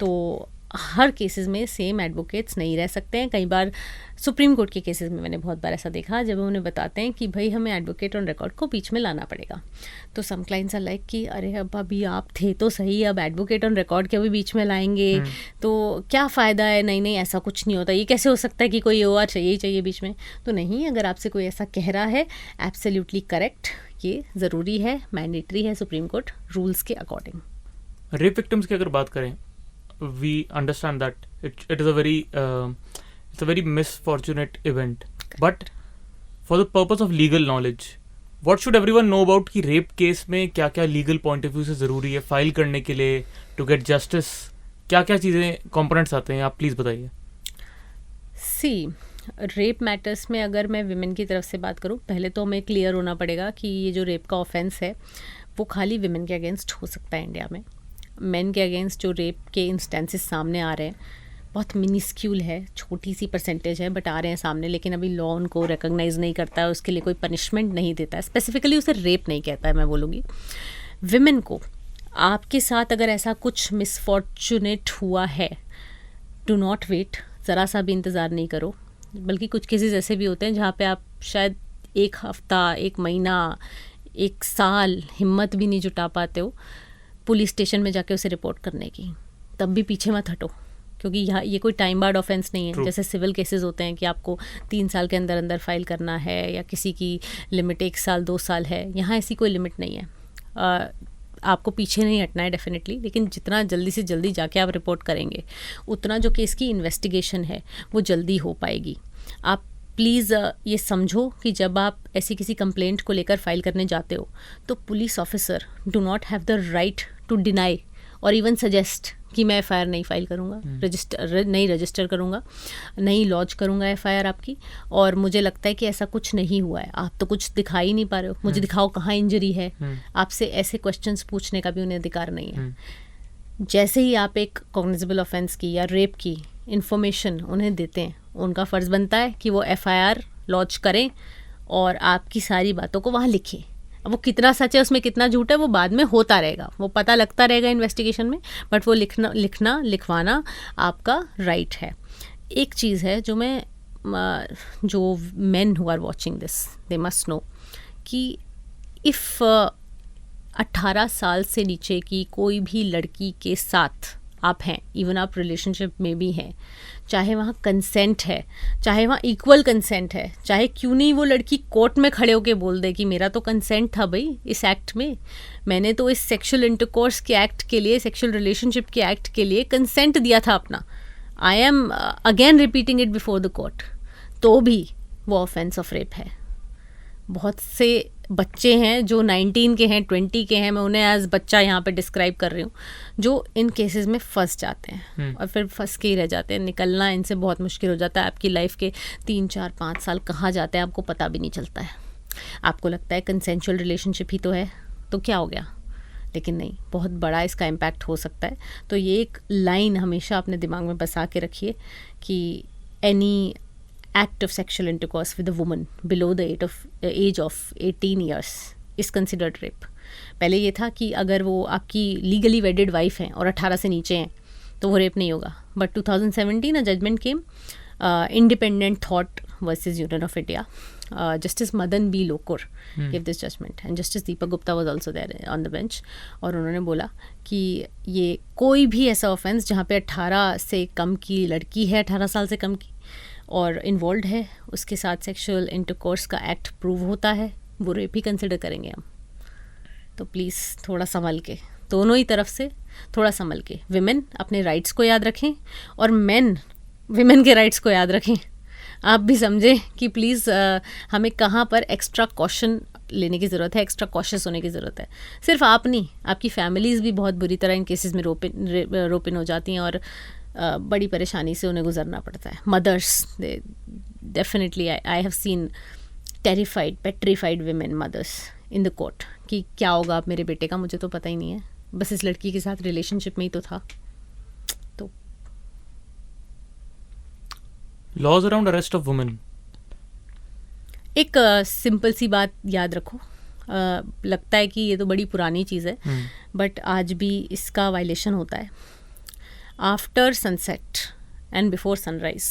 तो हर केसेस में सेम एडवोकेट्स नहीं रह सकते हैं. कई बार सुप्रीम कोर्ट के केसेस में मैंने बहुत बार ऐसा देखा, जब उन्हें बताते हैं कि भाई हमें एडवोकेट ऑन रिकॉर्ड को बीच में लाना पड़ेगा, तो सम क्लाइंट्स आर लाइक कि अरे अब अभी आप थे तो सही, अब एडवोकेट ऑन रिकॉर्ड के भी बीच में लाएंगे तो क्या फ़ायदा है. नहीं नहीं, ऐसा कुछ नहीं होता. ये कैसे हो सकता है कि कोई AOR चाहिए ही चाहिए बीच में? तो नहीं, अगर आपसे कोई ऐसा कह रहा है, एब्सोल्युटली करेक्ट, ये ज़रूरी है, मैंडेटरी है सुप्रीम कोर्ट रूल्स के अकॉर्डिंग. रेप विक्टिम्स की अगर बात करें, we understand that it is a very misfortunate event, but for the purpose of legal knowledge, what should everyone know about कि रेप केस में क्या क्या लीगल पॉइंट ऑफ व्यू से ज़रूरी है फाइल करने के लिए, टू गेट जस्टिस? क्या क्या चीज़ें कंपोनेंट्स आते हैं, आप प्लीज़ बताइए. सी, रेप मैटर्स में अगर मैं विमेन की तरफ से बात करूं, पहले तो हमें क्लियर होना पड़ेगा कि ये जो रेप का ऑफेंस है वो खाली विमेन के अगेंस्ट हो सकता है इंडिया में. मेन के अगेंस्ट जो रेप के इंस्टेंसेस सामने आ रहे हैं बहुत मिनिस्क्यूल है, छोटी सी परसेंटेज है, बट आ रहे हैं सामने. लेकिन अभी लॉ उनको रिकॉग्नाइज नहीं करता है, उसके लिए कोई पनिशमेंट नहीं देता है, स्पेसिफिकली उसे रेप नहीं कहता है. मैं बोलूँगी विमेन को, आपके साथ अगर ऐसा कुछ मिसफॉर्चुनेट हुआ है, डू नॉट वेट, ज़रा सा भी इंतज़ार नहीं करो. बल्कि कुछ केसेस ऐसे भी होते हैं जहाँ पे आप शायद एक हफ्ता, एक महीना, एक साल हिम्मत भी नहीं जुटा पाते हो पुलिस स्टेशन में जाके उसे रिपोर्ट करने की. तब भी पीछे मत हटो, क्योंकि यहाँ ये कोई टाइम बार्ड ऑफेंस नहीं है. जैसे सिविल केसेस होते हैं कि आपको 3 साल के अंदर अंदर फाइल करना है, या किसी की लिमिट 1 साल 2 साल है, यहाँ ऐसी कोई लिमिट नहीं है. आपको पीछे नहीं हटना है डेफिनेटली, लेकिन जितना जल्दी से जल्दी जाके आप रिपोर्ट करेंगे उतना जो केस की इन्वेस्टिगेशन है वो जल्दी हो पाएगी। आप प्लीज़ ये समझो कि जब आप ऐसी किसी कंप्लेंट को लेकर फाइल करने जाते हो तो police officer do not have the right to deny और इवन सजेस्ट कि मैं एफआईआर नहीं फाइल करूँगा, नहीं रजिस्टर करूँगा, नहीं लॉन्च करूँगा एफआईआर आपकी, और मुझे लगता है कि ऐसा कुछ नहीं हुआ है, आप तो कुछ दिखा ही नहीं पा रहे हो, मुझे दिखाओ कहाँ इंजरी है। आपसे ऐसे क्वेश्चंस पूछने का भी उन्हें अधिकार नहीं है। जैसे ही आप एक कॉग्निजेबल ऑफेंस की या रेप की इन्फॉर्मेशन उन्हें देते हैं, उनका फ़र्ज़ बनता है कि वो एफआईआर लॉन्च करें और आपकी सारी बातों को वहाँ लिखें। अब वो कितना सच है, उसमें कितना झूठ है, वो बाद में होता रहेगा, वो पता लगता रहेगा इन्वेस्टिगेशन में, बट वो लिखवाना आपका राइट है। एक चीज़ है जो men who are watching this they must know कि इफ़ 18 साल से नीचे की कोई भी लड़की के साथ आप हैं, इवन आप रिलेशनशिप में भी हैं, चाहे वहाँ कंसेंट है, चाहे वहाँ इक्वल कंसेंट है, चाहे क्यों नहीं वो लड़की कोर्ट में खड़े होके बोल दे कि मेरा तो कंसेंट था भाई इस एक्ट में, मैंने तो इस सेक्सुअल इंटरकोर्स के एक्ट के लिए, सेक्सुअल रिलेशनशिप के एक्ट के लिए कंसेंट दिया था अपना, I am again repeating it before the court, तो भी वो ऑफेंस ऑफ रेप है। बहुत से बच्चे हैं जो 19 के हैं, 20 के हैं, मैं उन्हें एज बच्चा यहाँ पे डिस्क्राइब कर रही हूँ, जो इन केसेस में फंस जाते हैं और फिर फंस के ही रह जाते हैं। निकलना इनसे बहुत मुश्किल हो जाता है। आपकी लाइफ के 3, 4, 5 साल कहाँ जाते हैं आपको पता भी नहीं चलता है। आपको लगता है कंसेंशुअल रिलेशनशिप ही तो है, तो क्या हो गया, लेकिन नहीं, बहुत बड़ा इसका इम्पैक्ट हो सकता है। तो ये एक लाइन हमेशा अपने दिमाग में बसा के रखिए कि any act of sexual intercourse with a woman below the age of 18 years is considered rape। पहले ये था कि अगर वो आपकी लीगली वेडेड वाइफ हैं और 18 से नीचे हैं तो वो रेप नहीं होगा, but 2017 a judgment came, independent thought versus Union of India, Justice Madan B. Lokur gave this judgment and Justice Deepak Gupta was also there on the bench, और उन्होंने बोला कि ये कोई भी ऐसा ऑफेंस जहाँ पे 18 से कम की लड़की है, 18 साल से कम की और इन्वॉल्व है, उसके साथ सेक्सुअल इंटरकोर्स का एक्ट प्रूव होता है, वो रेप ही कंसिडर करेंगे हम। तो प्लीज़ थोड़ा संभल के, दोनों ही तरफ से थोड़ा संभल के, विमेन अपने राइट्स को याद रखें और मेन विमेन के राइट्स को याद रखें। आप भी समझें कि प्लीज़ हमें कहाँ पर एक्स्ट्रा कॉशन लेने की ज़रूरत है, एक्स्ट्रा कॉशियस होने की ज़रूरत है। सिर्फ आप नहीं, आपकी फैमिलीज़ भी बहुत बुरी तरह इन केसेस में रोपिन हो जाती हैं और बड़ी परेशानी से उन्हें गुजरना पड़ता है। Mothers, definitely I have seen terrified, petrified women mothers in the court कि क्या होगा अब मेरे बेटे का, मुझे तो पता ही नहीं है, बस इस लड़की के साथ रिलेशनशिप में ही तो था। तो laws around arrest of women, एक सिंपल सी बात याद रखो, लगता है कि ये तो बड़ी पुरानी चीज़ है, बट आज भी इसका वायलेशन होता है। After sunset and before sunrise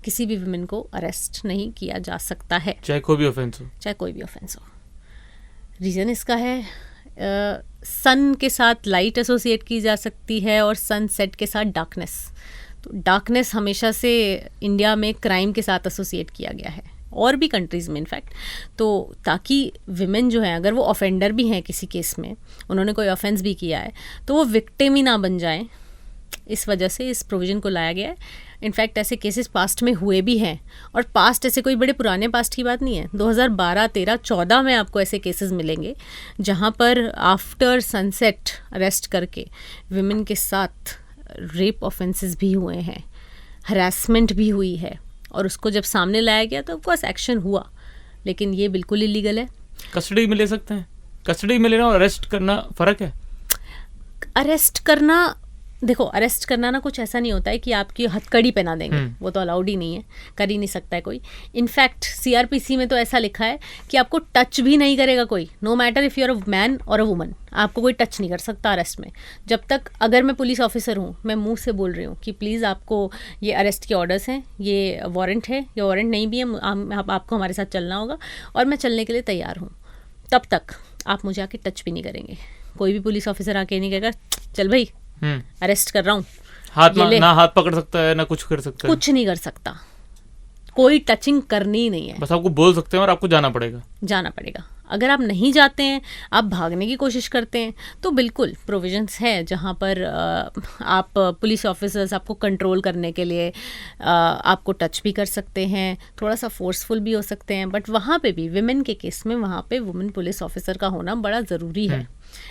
किसी भी वुमेन को अरेस्ट नहीं किया जा सकता है, चाहे कोई भी ऑफेंस हो, चाहे कोई भी ऑफेंस हो। रीज़न इसका है, सन के साथ लाइट एसोसिएट की जा सकती है और सनसेट के साथ डार्कनेस। तो डार्कनेस हमेशा से इंडिया में क्राइम के साथ एसोसिएट किया गया है, और भी कंट्रीज़ में इनफैक्ट। तो ताकि विमेन जो है, अगर वो ऑफेंडर भी हैं किसी केस में, उन्होंने कोई ऑफेंस भी किया है, तो वो विक्टिम ही ना बन जाएं, इस वजह से इस प्रोविज़न को लाया गया है। इनफैक्ट ऐसे केसेस पास्ट में हुए भी हैं, और पास्ट ऐसे कोई बड़े पुराने पास्ट की बात नहीं है, 2012, 13, 14 में आपको ऐसे केसेस मिलेंगे जहाँ पर आफ्टर सनसेट अरेस्ट करके विमेन के साथ रेप ऑफेंसेस भी हुए हैं, हरासमेंट भी हुई है, और उसको जब सामने लाया गया तो ऑफकोर्स एक्शन हुआ, लेकिन ये बिल्कुल इलीगल है। कस्टडी में ले सकते हैं, कस्टडी में लेना और अरेस्ट करना फ़र्क है। अरेस्ट करना, देखो अरेस्ट करना ना कुछ ऐसा नहीं होता है कि आपकी हथकड़ी पहना देंगे, वो तो अलाउड ही नहीं है, कर ही नहीं सकता है कोई। इनफैक्ट सीआरपीसी में तो ऐसा लिखा है कि आपको टच भी नहीं करेगा कोई, no matter if you are a man और अ वुमन, आपको कोई टच नहीं कर सकता अरेस्ट में। जब तक, अगर मैं पुलिस ऑफिसर हूँ, मैं मुंह से बोल रही हूँ कि प्लीज़ आपको ये अरेस्ट के ऑर्डर्स हैं, ये वारंट है, ये वारंट नहीं भी है, आपको हमारे साथ चलना होगा और मैं चलने के लिए तैयार हूँ, तब तक आप मुझे आके टच भी नहीं करेंगे। कोई भी पुलिस ऑफिसर आके नहीं कहेगा चल भाई अरेस्ट कर रहा हूँ, ना हाथ पकड़ सकता है, ना कुछ कर सकता है, कुछ नहीं कर सकता, कोई टचिंग करनी ही नहीं है। बस आपको बोल सकते हैं और आपको जाना पड़ेगा। अगर आप नहीं जाते हैं, आप भागने की कोशिश करते हैं, तो बिल्कुल प्रोविजंस है जहाँ पर आप पुलिस ऑफिसर्स आपको कंट्रोल करने के लिए आपको टच भी कर सकते हैं, थोड़ा सा फोर्सफुल भी हो सकते हैं, बट वहाँ पे भी विमेन के केस में वहाँ पे वुमेन पुलिस ऑफिसर का होना बड़ा ज़रूरी है।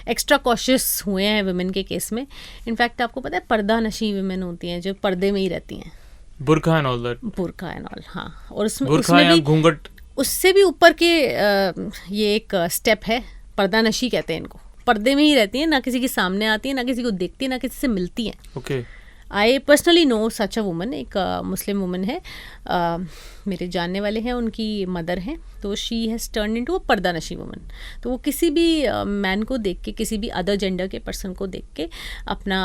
एक्स्ट्रा कॉशियस हुए हैं विमेन के केस में। इनफैक्ट आपको पता है पर्दा नशी विमेन होती हैं जो पर्दे में ही रहती हैं, बुर्का एंड ऑल दैट, बुर्का एंड ऑल, हाँ, और उसमें बुर्का या भी घूंघट, उससे भी ऊपर के ये एक स्टेप है, पर्दा नशी कहते हैं इनको। पर्दे में ही रहती हैं, ना किसी के सामने आती हैं, ना किसी को देखती हैं, ना किसी से मिलती हैं। Okay. I personally know such a woman, एक मुस्लिम वुमन है, मेरे जानने वाले हैं, उनकी मदर हैं, तो she has turn into a पर्दा नशी वुमन। तो वो किसी भी मैन को देख के, किसी भी अदर जेंडर के पर्सन को देख के अपना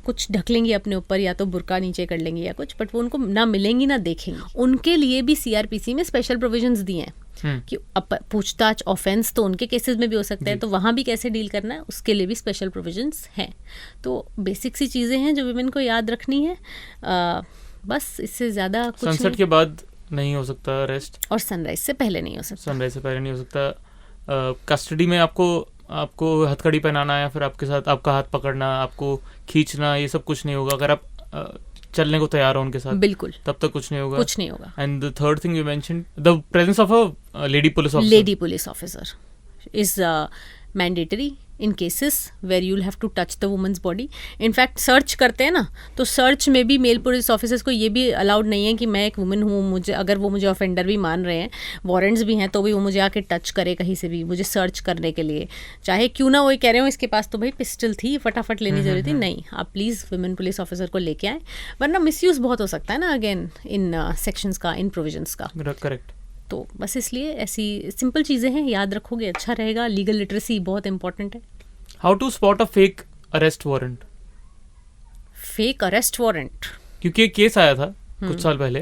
कुछ ढक लेंगी अपने ऊपर, या तो बुर्का नीचे कर लेंगी या कुछ, बट वो उनको ना मिलेंगी ना देखेंगी। उनके लिए भी CRPC में स्पेशल प्रोविजंस दिए हैं कि पूछताछ ऑफेंस तो उनके केसेस में भी हो सकता है, तो वहाँ भी कैसे डील करना है उसके लिए भी स्पेशल प्रोविजंस हैं। तो बेसिक सी चीज़ें हैं जो विमेन को याद रखनी है, बस इससे ज़्यादा कुछ सनसेट नहीं। के बाद नहीं हो सकता अरेस्ट, और सनराइज से पहले नहीं हो सकता। सनराइज से पहले नहीं हो सकता। कस्टडी में आपको हथकड़ी पहनाना या फिर आपके साथ आपका हाथ पकड़ना, आपको खींचना, ये सब कुछ नहीं होगा। अगर आप चलने को तैयार हो उनके साथ, बिल्कुल, तब तक कुछ नहीं होगा। कुछ नहीं होगा। And the third thing you mentioned, the presence of a lady police officer. Lady police officer is mandatory in cases where you'll have to touch the women's body. In fact search करते हैं ना, तो सर्च में भी mail police officers को ये भी allowed नहीं है कि मैं एक वुमेन हूँ, मुझे अगर वो मुझे ऑफेंडर भी मान रहे हैं, वारंट्स भी हैं, तो भी वो मुझे आके टच करे कहीं से भी, मुझे सर्च करने के लिए, चाहे क्यों ना वो कह रहे हो इसके पास तो भाई पिस्टल थी, फटाफट लेनी जरूरी थी। नहीं, आप प्लीज़ वुमेन पुलिस ऑफिसर को लेके आए, वरना मिसयूज़ बहुत हो सकता है ना अगेन इन सेक्शंस का, इन प्रोविजंस का। करेक्ट। तो बस इसलिए ऐसी सिंपल चीज़ें हैं, याद रखोगे अच्छा रहेगा। लीगल लिटरेसी बहुत इंपॉर्टेंट है। How to spot a fake arrest warrant? Fake arrest warrant, क्योंकि एक केस आया था कुछ साल पहले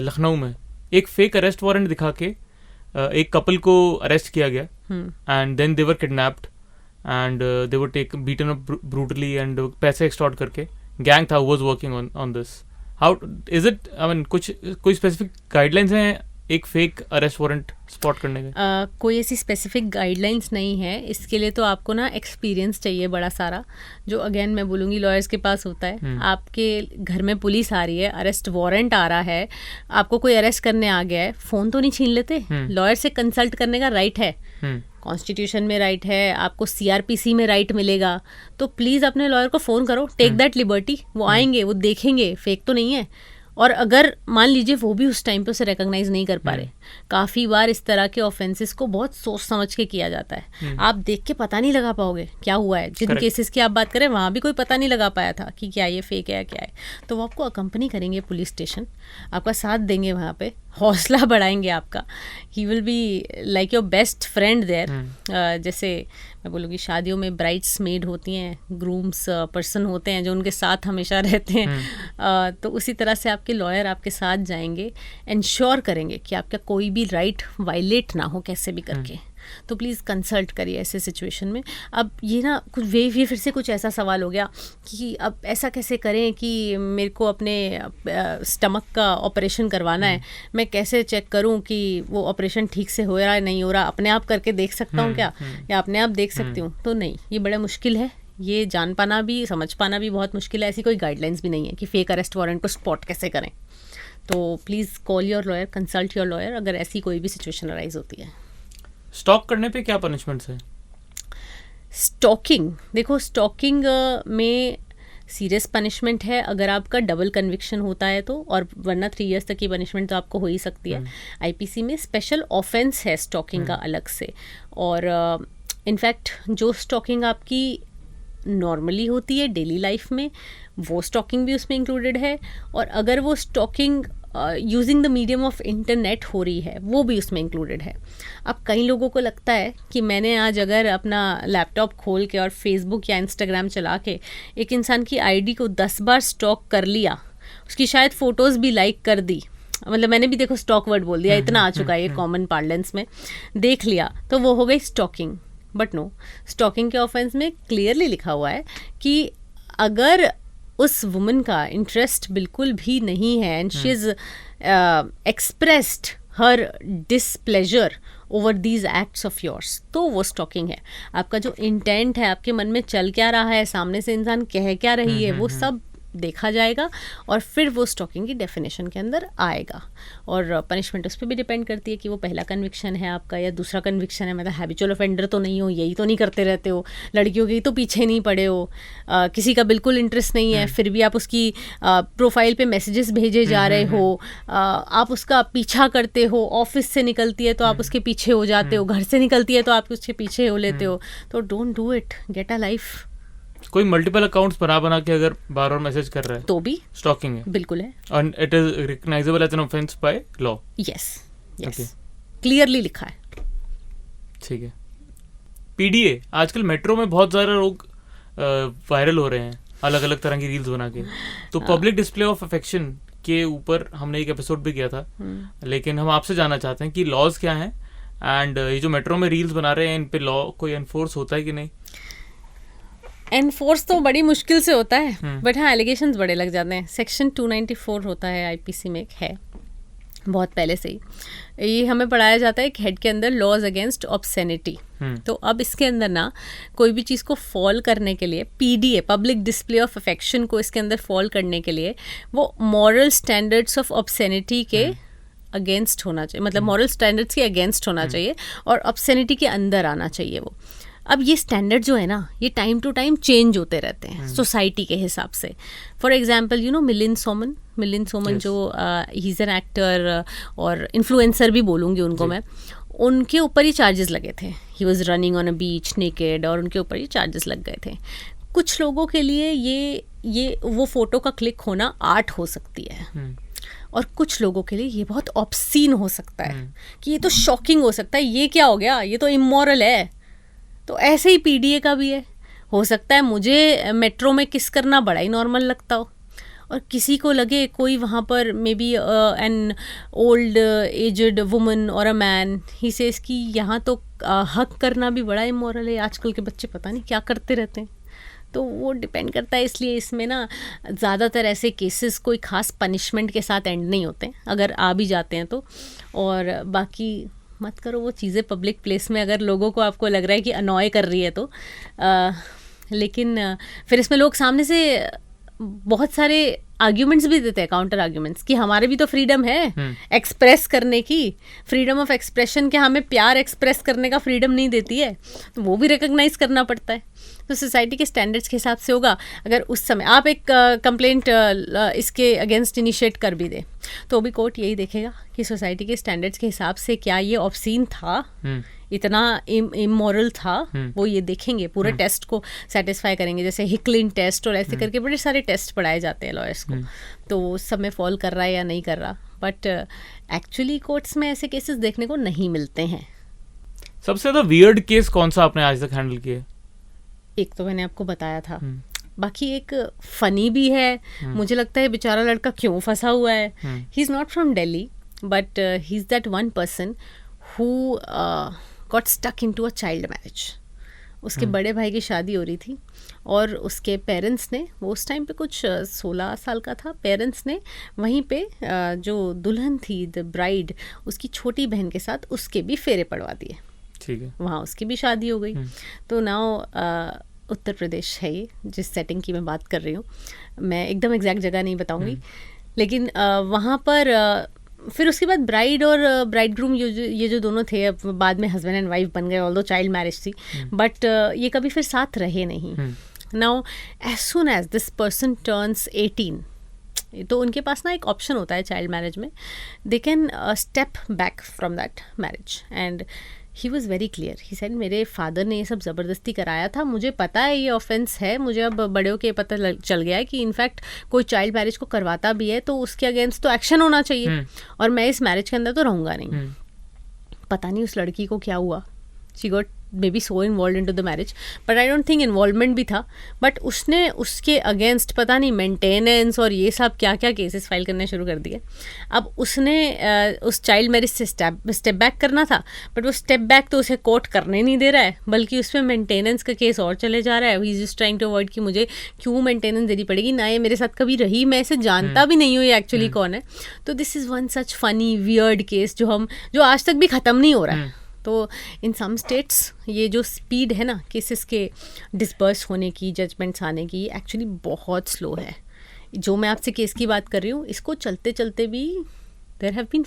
लखनऊ में, एक फेक अरेस्ट वारंट दिखा के एक कपल को अरेस्ट किया गया, and then they were kidnapped and they were beaten up brutally and पैसे एक्सटॉर्ट करके गैंग था, was working on this. How is it, I mean कोई स्पेसिफिक गाइडलाइंस हैं एक फेक अरेस्ट वारंट स्पॉट करने के? कोई ऐसी स्पेसिफिक गाइडलाइंस नहीं है। इसके लिए तो आपको ना एक्सपीरियंस चाहिए बड़ा सारा, जो अगेन मैं बोलूँगी लॉयर्स के पास होता है। आपके घर में पुलिस आ रही है, अरेस्ट वारंट आ रहा है, आपको कोई अरेस्ट करने आ गया है, फ़ोन तो नहीं छीन लेते। लॉयर से कंसल्ट करने का राइट है, कॉन्स्टिट्यूशन में राइट है, आपको CRPC में राइट मिलेगा। तो प्लीज़ अपने लॉयर को फ़ोन करो, टेक दैट लिबर्टी। वो आएंगे, वो देखेंगे फेक तो नहीं है। और अगर मान लीजिए वो भी उस टाइम पे उसे रिकॉग्नाइज नहीं कर पा रहे, काफ़ी बार इस तरह के ऑफेंसेस को बहुत सोच समझ के किया जाता है। आप देख के पता नहीं लगा पाओगे क्या हुआ है। जिन केसेस की आप बात करें वहाँ भी कोई पता नहीं लगा पाया था कि क्या ये फेक है या क्या है। तो वो आपको अकम्पनी करेंगे पुलिस स्टेशन, आपका साथ देंगे वहाँ पे, हौसला बढ़ाएंगे आपका। He will be like your best friend there. जैसे मैं बोलूँगी शादियों में ब्राइड्स मेड होती हैं, ग्रूम्स पर्सन होते हैं जो उनके साथ हमेशा रहते हैं, तो उसी तरह से आपके लॉयर आपके साथ जाएंगे, इंश्योर करेंगे कि आपका कोई भी राइट वायलेट ना हो कैसे भी करके। तो प्लीज़ कंसल्ट करिए ऐसे सिचुएशन में। अब ये ना कुछ वे फिर से कुछ ऐसा सवाल हो गया कि अब ऐसा कैसे करें कि मेरे को अपने स्टमक का ऑपरेशन करवाना है, मैं कैसे चेक करूं कि वो ऑपरेशन ठीक से हो रहा है नहीं हो रहा, अपने आप करके देख सकता हूं क्या, या अपने आप देख सकती हूँ? तो नहीं, ये बड़ा मुश्किल है, ये जान पाना भी समझ पाना भी बहुत मुश्किल है। ऐसी कोई गाइडलाइंस भी नहीं है कि फेक अरेस्ट वारंट को स्पॉट कैसे करें। तो please call your lawyer, consult your lawyer अगर ऐसी कोई भी सिचुएशन अराइज होती है। स्टॉक करने पे क्या पनिशमेंट्स है? स्टॉकिंग, देखो स्टॉकिंग में सीरियस पनिशमेंट है अगर आपका डबल कन्विक्शन होता है तो, और वरना 3 इयर्स तक की पनिशमेंट तो आपको हो ही सकती है। IPC में स्पेशल ऑफेंस है स्टॉकिंग का अलग से, और इनफैक्ट जो स्टॉकिंग आपकी नॉर्मली होती है डेली लाइफ में, वो स्टॉकिंग भी उसमें इंक्लूडेड है, और अगर वो stalking using the medium of internet हो रही है वो भी उसमें इंक्लूडेड है। अब कई लोगों को लगता है कि मैंने आज अगर अपना लैपटॉप खोल के और फेसबुक या इंस्टाग्राम चला के एक इंसान की ID को 10 बार स्टॉक कर लिया, उसकी शायद फ़ोटोज़ भी लाइक कर दी, मतलब मैंने भी देखो स्टॉक वर्ड बोल दिया, इतना आ चुका है ये कॉमन पार्लेंस में, देख लिया तो वो हो गई स्टॉकिंग। बट नो, स्टॉकिंग के ऑफेंस में क्लियरली लिखा हुआ है कि अगर उस वुमन का इंटरेस्ट बिल्कुल भी नहीं है and she is expressed her displeasure over these acts of yours, तो वो स्टॉकिंग है। आपका जो इंटेंट है, आपके मन में चल क्या रहा है, सामने से इंसान कह क्या रही है, वो सब देखा जाएगा और फिर वो स्टॉकिंग की डेफिनेशन के अंदर आएगा। और पनिशमेंट उस पर भी डिपेंड करती है कि वो पहला कन्विक्शन है आपका या दूसरा कन्विक्शन है, मतलब हैबिचुअल ऑफेंडर तो नहीं हो, यही तो नहीं करते रहते हो, लड़कियों के तो पीछे नहीं पड़े हो, किसी का बिल्कुल इंटरेस्ट नहीं है, फिर भी आप उसकी प्रोफाइल पे मैसेजेस भेजे जा रहे हो, आप उसका पीछा करते हो, ऑफिस से निकलती है तो आप उसके पीछे हो जाते हो, घर से निकलती है तो आप उसके पीछे हो लेते हो। तो don't do it, get a life. कोई मल्टीपल अकाउंट्स बना के अगर बार बार मैसेज कर रहा है तो भी स्टॉकिंग है, बिल्कुल है, और it is recognisable as an offence by law. Yes Okay. Yes, clearly लिखा है। ठीक है। पीडीए, आजकल मेट्रो में बहुत सारे लोग वायरल हो रहे हैं अलग अलग तरह की रील्स बना के। तो पब्लिक डिस्प्ले ऑफ अफेक्शन के ऊपर हमने एक एपिसोड भी किया था, लेकिन हम आपसे जानना चाहते हैं कि लॉज क्या हैं, एंड ये जो मेट्रो में रील्स बना रहे हैं इन पे लॉ कोई एनफोर्स होता है कि नहीं? एनफोर्स तो बड़ी मुश्किल से होता है, बट हाँ एलिगेशंस बड़े लग जाते हैं। सेक्शन 294 होता है आईपीसी में, एक है बहुत पहले से ही, ये हमें पढ़ाया जाता है एक हेड के अंदर, लॉज अगेंस्ट ऑब्सेनिटी। तो अब इसके अंदर ना कोई भी चीज़ को फॉल करने के लिए, PDA public display of affection को इसके अंदर फॉल करने के लिए वो मॉरल स्टैंडर्ड्स ऑफ ऑब्सेनिटी के अगेंस्ट होना चाहिए, मतलब मॉरल स्टैंडर्ड्स के अगेंस्ट होना चाहिए और ऑब्सेनिटी के अंदर आना चाहिए वो। अब ये स्टैंडर्ड जो है ना, ये टाइम टू टाइम चेंज होते रहते हैं सोसाइटी के हिसाब से। For example you know Milind Soman जो ही इज़ एन एक्टर और इन्फ्लुएंसर भी बोलूँगी उनको मैं, उनके ऊपर ही चार्जेस लगे थे। He was running on a beach naked और उनके ऊपर ही चार्जेस लग गए थे। कुछ लोगों के लिए ये वो फोटो का क्लिक होना आर्ट हो सकती है, और कुछ लोगों के लिए ये बहुत ऑब्सीन हो सकता है कि ये तो शॉकिंग हो सकता है, ये क्या हो गया, ये तो इमोरल है। तो ऐसे ही पीडीए का भी है। हो सकता है मुझे मेट्रो में किस करना बड़ा ही नॉर्मल लगता हो, और किसी को लगे, कोई वहाँ पर may be an old aged woman और अ मैन, ही सेज कि यहाँ तो हक करना भी बड़ा इमोरल है। आजकल के बच्चे पता नहीं क्या करते रहते हैं। तो वो डिपेंड करता है, इसलिए इसमें ना ज़्यादातर ऐसे केसेस कोई ख़ास पनिशमेंट के साथ एंड नहीं होते, अगर आ भी जाते हैं तो। और बाकी मत करो वो चीज़ें पब्लिक प्लेस में, अगर लोगों को आपको लग रहा है कि अनॉय कर रही है तो। लेकिन फिर इसमें लोग सामने से बहुत सारे आर्ग्यूमेंट्स भी देते हैं, काउंटर आर्ग्यूमेंट्स, कि हमारे भी तो फ्रीडम है एक्सप्रेस करने की, फ्रीडम ऑफ एक्सप्रेशन, क्या हमें प्यार एक्सप्रेस करने का फ्रीडम नहीं देती है? तो वो भी रिकग्नाइज करना पड़ता है। तो सोसाइटी के स्टैंडर्ड्स के हिसाब से होगा। अगर उस समय आप एक कंप्लेंट इसके अगेंस्ट इनिशिएट कर भी दे, तो भी कोर्ट यही देखेगा कि सोसाइटी के स्टैंडर्ड्स के हिसाब से क्या ये ऑब्सीन था, इतना इमोरल था, वो ये देखेंगे, पूरे टेस्ट को सेटिस्फाई करेंगे, जैसे हिकलिन टेस्ट और ऐसे करके बड़े सारे टेस्ट पढ़ाए जाते हैं लॉयर्स को। तो उस समय फॉल कर रहा है या नहीं कर रहा, बट एक्चुअली कोर्ट्स में ऐसे केसेस देखने को नहीं मिलते हैं। सबसे ज़्यादा वियर्ड केस कौन सा आपने आज तक हैंडल किया? एक तो मैंने आपको बताया था, बाकी एक फनी भी है। मुझे लगता है बेचारा लड़का क्यों फंसा हुआ है। He is not from Delhi, but he is that one person who got stuck into a child marriage. उसके बड़े भाई की शादी हो रही थी और उसके पेरेंट्स ने, वो उस टाइम पे कुछ 16 साल का था, पेरेंट्स ने वहीं पे जो दुल्हन थी, द ब्राइड, उसकी छोटी बहन के साथ उसके भी फेरे पड़वा दिए। ठीक है, वहाँ उसकी भी शादी हो गई। तो नाउ उत्तर प्रदेश है ये, जिस सेटिंग की मैं बात कर रही हूँ, मैं एकदम एग्जैक्ट जगह नहीं बताऊँगी, लेकिन वहाँ पर फिर उसके बाद ब्राइड और ब्राइड ग्रूम ये जो दोनों थे, अब बाद में हस्बैंड एंड वाइफ बन गए, ऑल्दो चाइल्ड मैरिज थी, बट ये कभी फिर साथ रहे नहीं। Now as soon as this person turns 18, तो उनके पास ना एक ऑप्शन होता है चाइल्ड मैरिज में, they can step back from that marriage. And he was very clear, he said मेरे फादर ने ये सब ज़बरदस्ती कराया था, मुझे पता है ये ऑफेंस है, मुझे अब बड़े होके पता चल गया है कि इनफैक्ट कोई चाइल्ड मैरिज को करवाता भी है तो उसके अगेंस्ट तो एक्शन होना चाहिए, और मैं इस मैरिज के अंदर तो रहूँगा नहीं। पता नहीं उस लड़की को क्या हुआ, she got maybe so involve into the marriage, but I don't think involvement भी था, बट उसने उसके अगेंस्ट पता नहीं मेंटेनेंस और ये सब क्या क्या केसेस फाइल करने शुरू कर दिए. अब उसने उस चाइल्ड मैरिज से स्टेप बैक करना था, बट वो स्टेप बैक तो उसे कोर्ट करने नहीं दे रहा है, बल्कि उसमें मेंटेनेंस का केस और चले जा रहा है. He is just trying to avoid कि मुझे क्यों मेंटेनेंस देनी पड़ेगी, ना ये मेरे साथ कभी रही, मैं इसे जानता भी नहीं हूँ ये एक्चुअली कौन है. तो this is one such funny weird case जो आज तक भी ख़त्म नहीं हो रहा है. तो इन सम स्टेट्स ये जो स्पीड है ना केसेस के डिस्पर्स होने की, जजमेंट्स आने की, एक्चुअली बहुत स्लो है. जो मैं आपसे केस की बात कर रही हूँ, इसको चलते चलते भी there have been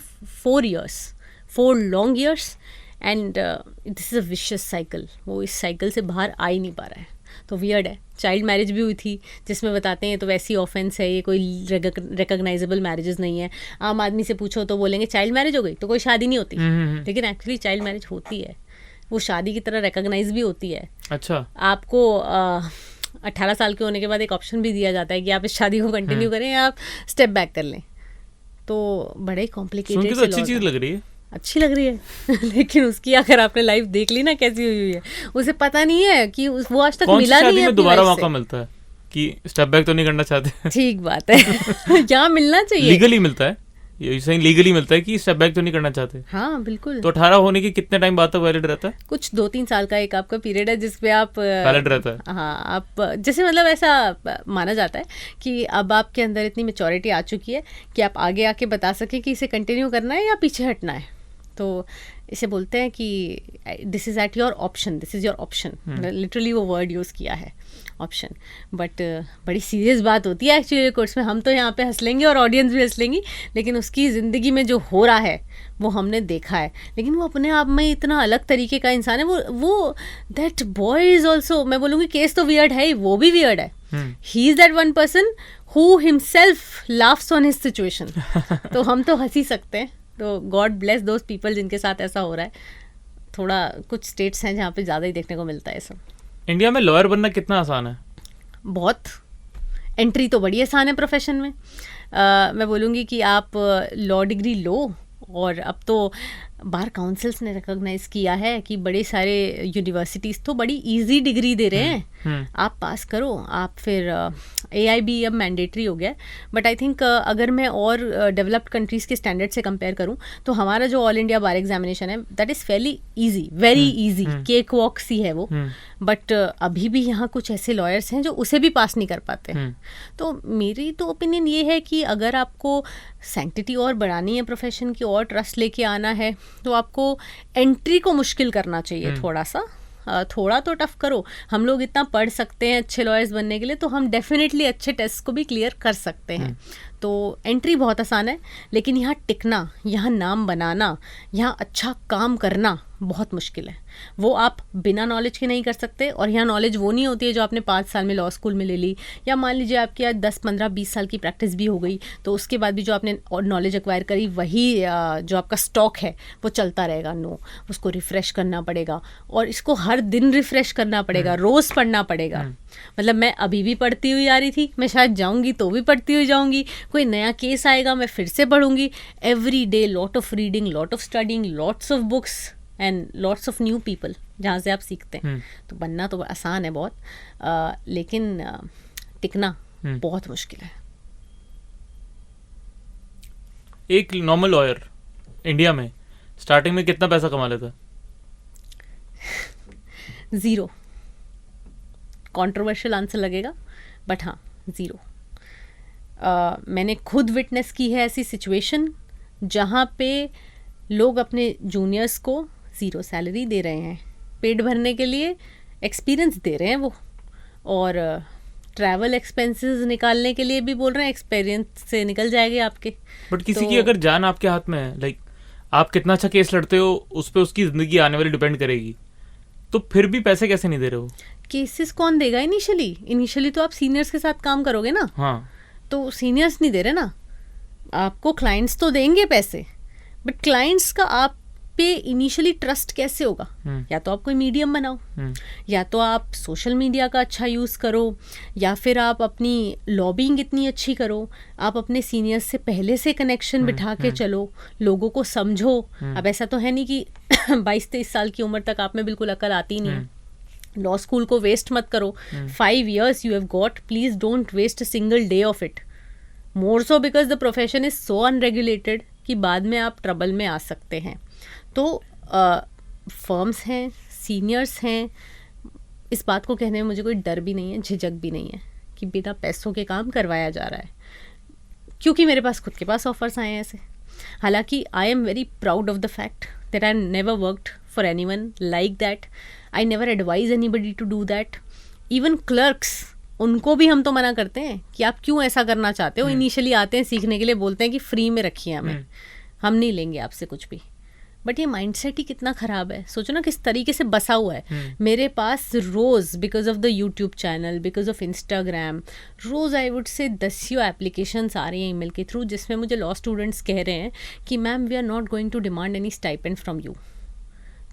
4 long years and this is a vicious cycle. वो इस साइकिल से बाहर आ ही नहीं पा रहा है. तो वियर्ड है. चाइल्ड मैरिज भी हुई थी जिसमें बताते हैं तो वैसी ऑफेंस है, ये कोई रिकॉग्नाइजेबल मैरिजेस नहीं है. आम आदमी से पूछो तो बोलेंगे चाइल्ड मैरिज हो गई तो कोई शादी नहीं होती, लेकिन एक्चुअली चाइल्ड मैरिज होती है. वो शादी की तरह रिकॉग्नाइज भी होती है. अच्छा. आपको 18 साल के होने के बाद एक ऑप्शन भी दिया जाता है कि आप इस शादी को कंटिन्यू करें या आप स्टेप बैक कर लें. तो बड़े कॉम्प्लिकेटेड. तो अच्छी चीज़ लग रही है. अच्छी लग रही है लेकिन उसकी अगर आपने लाइफ देख ली ना कैसी हुई है, उसे पता नहीं है कि वो आज तक मिला नहीं है. दोबारा मौका मिलता है कि स्टेप बैक तो नहीं करना चाहते. ठीक बात है. यहाँ मिलना चाहिए. लीगली मिलता है, ये सही लीगली मिलता है कि स्टेप बैक तो नहीं करना चाहते. हाँ बिल्कुल. तो 18 होने के कितने टाइम बाद तक वैलिड रहता है? कुछ 2-3 साल का एक आपका पीरियड है जिसपे आप वैलिड रहता है. हाँ, आप जैसे मतलब ऐसा माना जाता है कि अब आपके अंदर इतनी मैच्योरिटी आ चुकी है कि आप आगे आके बता सकें कि इसे कंटिन्यू करना है या पीछे हटना है. तो इसे बोलते हैं कि this is at your option, this is your option. Literally वो वर्ड यूज़ किया है, ऑप्शन. बट बड़ी सीरियस बात होती है एक्चुअली कोर्ट्स में. हम तो यहाँ पे हंस लेंगे और ऑडियंस भी हंस लेंगी, लेकिन उसकी ज़िंदगी में जो हो रहा है वो हमने देखा है. लेकिन वो अपने आप में इतना अलग तरीके का इंसान है. वो दैट बॉय इज़ ऑल्सो, मैं बोलूँगी केस तो वियर्ड है ही, वो भी वियर्ड है. He is that one person who himself laughs on his situation. तो हम तो हंस ही सकते हैं. तो गॉड ब्लेस दोज पीपल जिनके साथ ऐसा हो रहा है. थोड़ा कुछ स्टेट्स हैं जहाँ पे ज़्यादा ही देखने को मिलता है सब. इंडिया में लॉयर बनना कितना आसान है? बहुत. एंट्री तो बड़ी आसान है प्रोफेशन में. मैं बोलूँगी कि आप लॉ डिग्री लो, और अब तो बार काउंसिल्स ने रिकॉग्नाइज़ किया है कि बड़े सारे यूनिवर्सिटीज़ तो बड़ी इजी डिग्री दे रहे हैं. आप पास करो, आप फिर AIB अब मैंडेटरी हो गया है. बट आई थिंक अगर मैं और डेवलप्ड कंट्रीज़ के स्टैंडर्ड से कंपेयर करूं तो हमारा जो ऑल इंडिया बार एग्जामिनेशन है that is fairly easy, very easy, cake walk सी है वो. बट अभी भी यहाँ कुछ ऐसे लॉयर्स हैं जो उसे भी पास नहीं कर पाते. तो मेरी तो ओपिनियन ये है कि अगर आपको सैंक्टिटी और बढ़ानी है प्रोफेशन की और ट्रस्ट लेके आना है तो आपको एंट्री को मुश्किल करना चाहिए. थोड़ा तो टफ करो. हम लोग इतना पढ़ सकते हैं अच्छे लॉयर्स बनने के लिए, तो हम डेफिनेटली अच्छे टेस्ट को भी क्लियर कर सकते हैं. तो एंट्री बहुत आसान है, लेकिन यहाँ टिकना, यहाँ नाम बनाना, यहाँ अच्छा काम करना बहुत मुश्किल है. वो आप बिना नॉलेज के नहीं कर सकते. और यहाँ नॉलेज वो नहीं होती है जो आपने 5 साल में लॉ स्कूल में ले ली, या मान लीजिए आपकी आज 10, 15, 20 साल की प्रैक्टिस भी हो गई तो उसके बाद भी जो आपने नॉलेज एक्वायर करी वही जो आपका स्टॉक है वो चलता रहेगा. नो, उसको रिफ़्रेश करना पड़ेगा, और इसको हर दिन रिफ़्रेश करना पड़ेगा, रोज़ पढ़ना पड़ेगा. मतलब मैं अभी भी पढ़ती हुई आ रही थी, मैं शायद जाऊँगी तो भी पढ़ती हुई जाऊँगी. कोई नया केस आएगा मैं फिर से पढ़ूंगी. Every day lot of reading, lot of studying, lots of books and lots of new people जहाँ से आप सीखते हैं. तो बनना तो आसान है बहुत, लेकिन टिकना बहुत मुश्किल है. एक नॉर्मल लॉयर इंडिया में स्टार्टिंग में कितना पैसा कमा लेता है? 0. कंट्रोवर्शियल आंसर लगेगा, बट हाँ 0. मैंने खुद विटनेस की है ऐसी सिचुएशन जहाँ पे लोग अपने जूनियर्स को 0 सैलरी दे रहे हैं. पेट भरने के लिए एक्सपीरियंस दे रहे हैं वो, और ट्रैवल एक्सपेंसेस निकालने के लिए भी बोल रहे हैं एक्सपीरियंस से निकल जाएंगे आपके. बट किसी की अगर जान आपके हाथ में है, लाइक आप कितना अच्छा केस लड़ते हो उस पर उसकी ज़िंदगी आने वाली डिपेंड करेगी, तो फिर भी पैसे कैसे नहीं दे रहे हो? केसेस कौन देगा इनिशियली तो आप सीनियर्स के साथ काम करोगे ना. हाँ, तो सीनियर्स नहीं दे रहे ना आपको. क्लाइंट्स तो देंगे पैसे, बट क्लाइंट्स का आप पे इनिशियली ट्रस्ट कैसे होगा? या तो आप कोई मीडियम बनाओ, या तो आप सोशल मीडिया का अच्छा यूज़ करो, या फिर आप अपनी लॉबिंग इतनी अच्छी करो, आप अपने सीनियर्स से पहले से कनेक्शन बिठा के चलो, लोगों को समझो। अब ऐसा तो है नहीं कि 22-23 साल की उम्र तक आप में बिल्कुल अकल आती नहीं है। लॉ स्कूल को वेस्ट मत करो। 5 years you have got, please don't waste a single day of it. More so because the profession is so unregulated कि बाद में आप ट्रबल में आ सकते हैं। तो फर्म्स हैं, सीनियर्स हैं, इस बात को कहने में मुझे कोई डर भी नहीं है, झिझक भी नहीं है कि बिना पैसों के काम करवाया जा रहा है, क्योंकि मेरे पास खुद के पास ऑफर्स आए हैं ऐसे। हालांकि I am very proud of the fact that I never worked for anyone like that. I never advise anybody to do that. Even clerks, उनको भी हम तो मना करते हैं कि आप क्यों ऐसा करना चाहते हो। इनिशियली आते हैं सीखने के लिए, बोलते हैं कि फ्री में रखिए हमें, हम नहीं लेंगे आपसे कुछ भी। बट ये माइंडसेट ही कितना ख़राब है, सोचो ना किस तरीके से बसा हुआ है। मेरे पास रोज़, because of the YouTube channel, because of Instagram, रोज़ आई वुड से 10 एप्लीकेशंस आ रही हैं ईमेल के थ्रू, जिसमें मुझे लॉ स्टूडेंट्स कह रहे हैं कि ma'am we are not going to demand any stipend from you,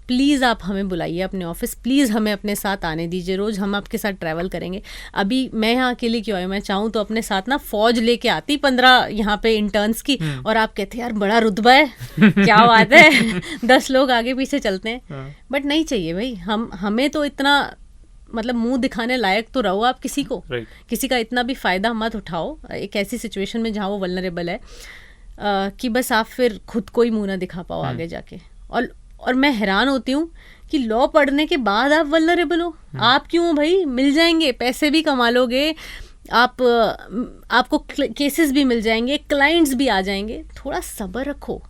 please आप हमें बुलाइए अपने ऑफिस, प्लीज़ हमें अपने साथ आने दीजिए, रोज़ हम आपके साथ ट्रैवल करेंगे। अभी मैं यहाँ अकेले क्यों आई, मैं चाहूँ तो अपने साथ ना फ़ौज लेके आती 15 यहाँ पे इंटर्न्स की, और आप कहते यार बड़ा रुतबा है, क्या बात है 10 लोग आगे पीछे चलते हैं। बट नहीं चाहिए भाई, हमें तो इतना मतलब मुंह दिखाने लायक तो रहो आप किसी को, किसी का इतना भी फ़ायदा मत उठाओ एक ऐसी सिचुएशन में जहाँ वो वल्नरेबल है कि बस आप फिर खुद को ही मुँह ना दिखा पाओ आगे जाके। और मैं हैरान होती हूँ कि लॉ पढ़ने के बाद आप वल्नरेबल हो। आप क्यों हो भाई, मिल जाएंगे, पैसे भी कमा लोगे आप, आपको केसेस भी मिल जाएंगे, क्लाइंट्स भी आ जाएंगे। थोड़ा सब्र रखो।